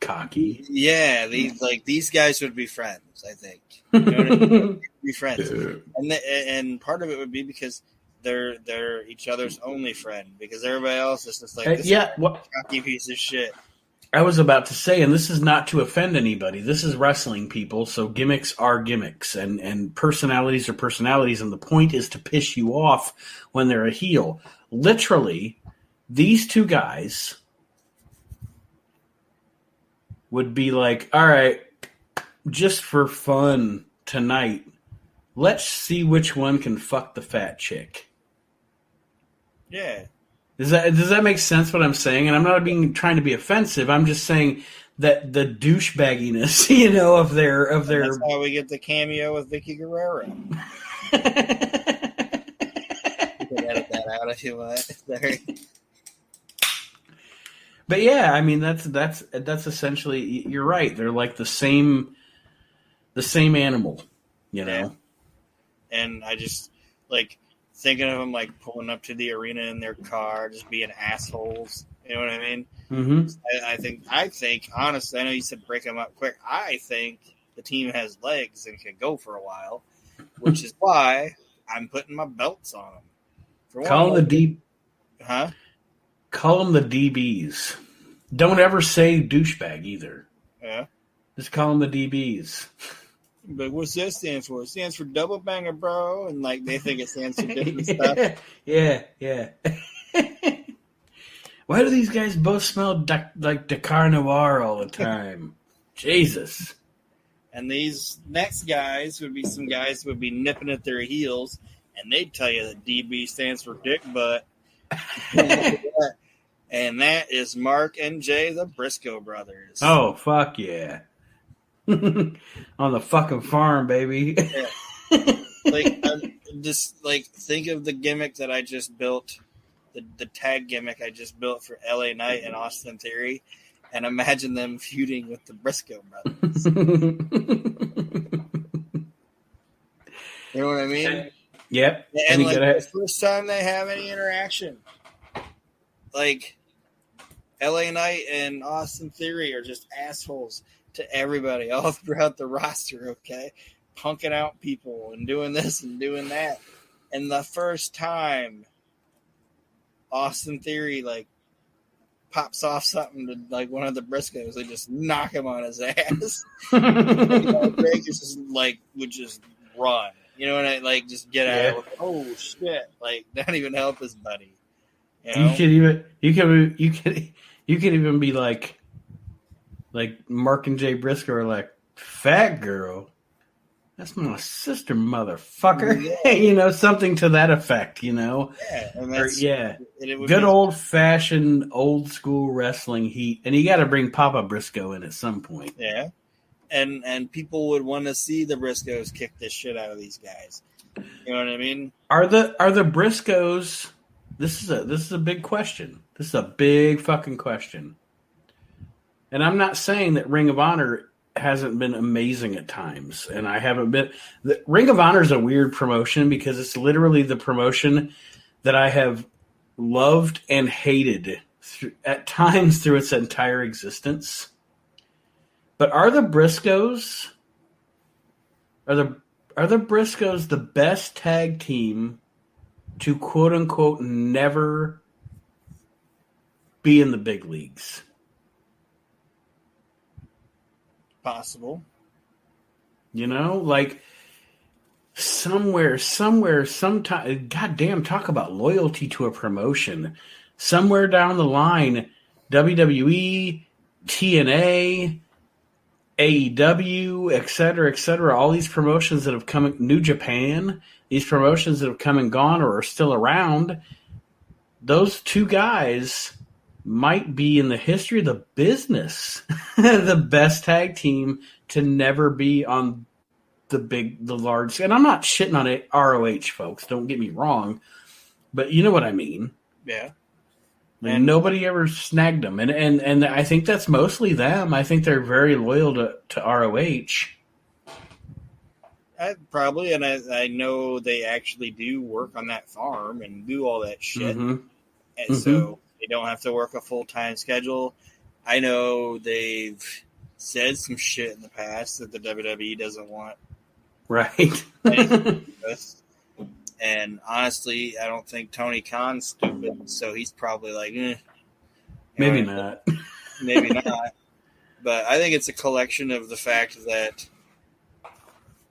cocky. Yeah, these guys would be friends, I think. You know what I mean? Be friends. And part of it would be because they're each other's only friend because everybody else is just like this cocky piece of shit. I was about to say, and this is not to offend anybody. This is wrestling, people, so gimmicks are gimmicks, and personalities are personalities, and the point is to piss you off when they're a heel. Literally, these two guys would be like, all right, just for fun tonight, let's see which one can fuck the fat chick. Yeah. Does that make sense what I'm saying? And I'm not trying to be offensive. I'm just saying that the douchebagginess, of their. That's how we get the cameo with Vicky Guerrero. You can edit that out if you want. But yeah, I mean that's essentially, you're right. They're like the same animal, Yeah. And I just thinking of them pulling up to the arena in their car, just being assholes. You know what I mean? Mm-hmm. I think, honestly, I know you said break them up quick. I think the team has legs and can go for a while, which is why I'm putting my belts on them. Call them the Huh? Call them the DBs. Don't ever say douchebag either. Yeah. Just call them the DBs. But what's that stand for? It stands for double banger, bro. And they think it stands for different stuff. Yeah. Why do these guys both smell like Dakar Noir all the time? Jesus. And these next guys would be some guys who would be nipping at their heels, and they'd tell you that DB stands for dick butt. And that is Mark and Jay, the Briscoe brothers. Oh, fuck yeah. On the fucking farm, baby. Yeah. Like, just like think of the gimmick that I just built, the tag gimmick I just built for LA Knight and Austin Theory, and imagine them feuding with the Briscoe brothers. You know what I mean? Yep. And like the first time they have any interaction, like LA Knight and Austin Theory are just assholes to everybody all throughout the roster, okay? Punking out people and doing this and doing that. And the first time Austin Theory like pops off something to like one of the Briscoes, they just knock him on his ass. Greg just like would just run. You know what I like? Just get out. Like, oh shit! Like not even help his buddy. You know? You could even be like Mark and Jay Briscoe are like, fat girl. That's my sister, motherfucker. Yeah. You know, something to that effect. You know. Yeah, and that's, good old fashioned, old school wrestling heat, and you got to bring Papa Briscoe in at some point. Yeah. And people would want to see the Briscoes kick this shit out of these guys. You know what I mean? Are the Briscoes? This is a big question. This is a big fucking question. And I'm not saying that Ring of Honor hasn't been amazing at times, and I haven't been. The Ring of Honor is a weird promotion because it's literally the promotion that I have loved and hated at times through its entire existence. But are the Briscoes the best tag team to quote unquote never be in the big leagues? Possible. You know, like somewhere, sometime, goddamn, talk about loyalty to a promotion. Somewhere down the line, WWE, TNA, AEW, et cetera, all these promotions that have come, New Japan, these promotions that have come and gone or are still around, those two guys might be in the history of the business the best tag team to never be on the large. And I'm not shitting on it, ROH, folks. Don't get me wrong. But you know what I mean. Yeah. And nobody ever snagged them. And I think that's mostly them. I think they're very loyal to ROH. Probably, and I know they actually do work on that farm and do all that shit. Mm-hmm. And so they don't have to work a full-time schedule. I know they've said some shit in the past that the WWE doesn't want. Right. And honestly, I don't think Tony Khan's stupid, so he's probably like, maybe not. Maybe not. But I think it's a collection of the fact that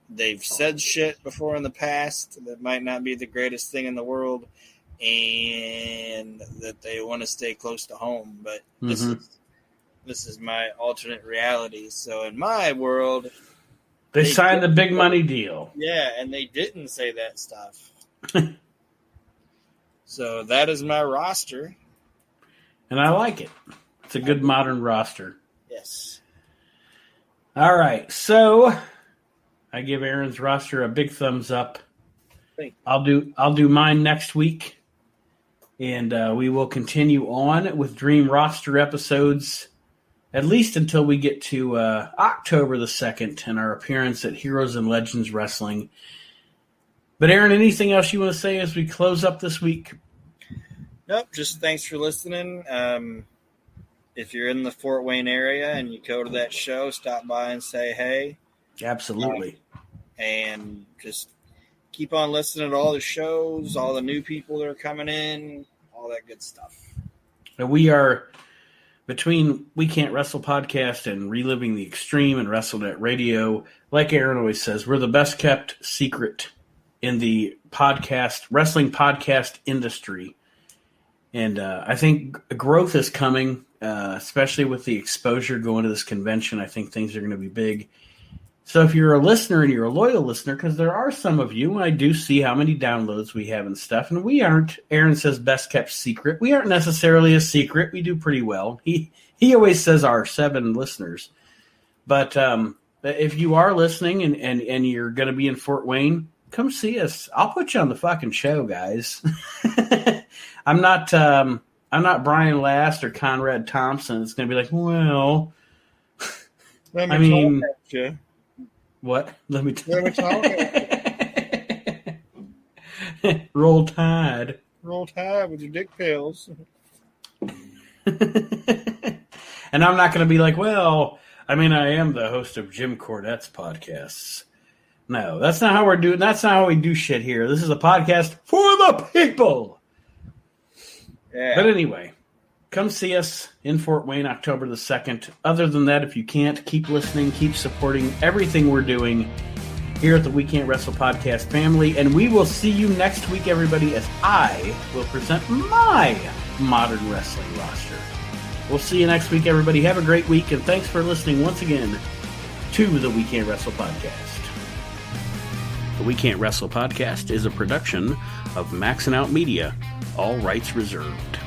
they've said shit before in the past that might not be the greatest thing in the world, and that they want to stay close to home. But this is my alternate reality. So in my world, they signed the big money deal. Yeah, and they didn't say that stuff. So that is my roster. And I like it. It's a good modern roster. Yes. All right. So I give Aaron's roster a big thumbs up. I'll do mine next week. And we will continue on with Dream Roster episodes at least until we get to October the 2nd and our appearance at Heroes and Legends Wrestling. But Aaron, anything else you want to say as we close up this week? Nope, just thanks for listening. If you're in the Fort Wayne area and you go to that show, stop by and say hey. Absolutely. And just keep on listening to all the shows, all the new people that are coming in, all that good stuff. And we are, between We Can't Wrestle podcast and Reliving the Extreme and WrestleNet Radio, like Aaron always says, we're the best kept secret in the wrestling podcast industry. And I think growth is coming, especially with the exposure going to this convention. I think things are going to be big. So if you're a listener and you're a loyal listener, because there are some of you, and I do see how many downloads we have and stuff, and we aren't, Aaron says, best kept secret. We aren't necessarily a secret. We do pretty well. He always says our 7 listeners. But if you are listening and you're going to be in Fort Wayne, come see us. I'll put you on the fucking show, guys. I'm not Brian Last or Conrad Thompson. It's going to be like, well, I mean, what? Let me talk. Roll Tide. Roll Tide with your dick pills. And I'm not going to be like, well, I mean, I am the host of Jim Cornette's podcasts. No, that's not how we're doing. That's not how we do shit here. This is a podcast for the people. Yeah. But anyway, come see us in Fort Wayne, October the 2nd. Other than that, if you can't, keep listening, keep supporting everything we're doing here at the We Can't Wrestle podcast family. And we will see you next week, everybody, as I will present my modern wrestling roster. We'll see you next week, everybody. Have a great week, and thanks for listening once again to the We Can't Wrestle podcast. The We Can't Wrestle podcast is a production of Maxin' Out Media, all rights reserved.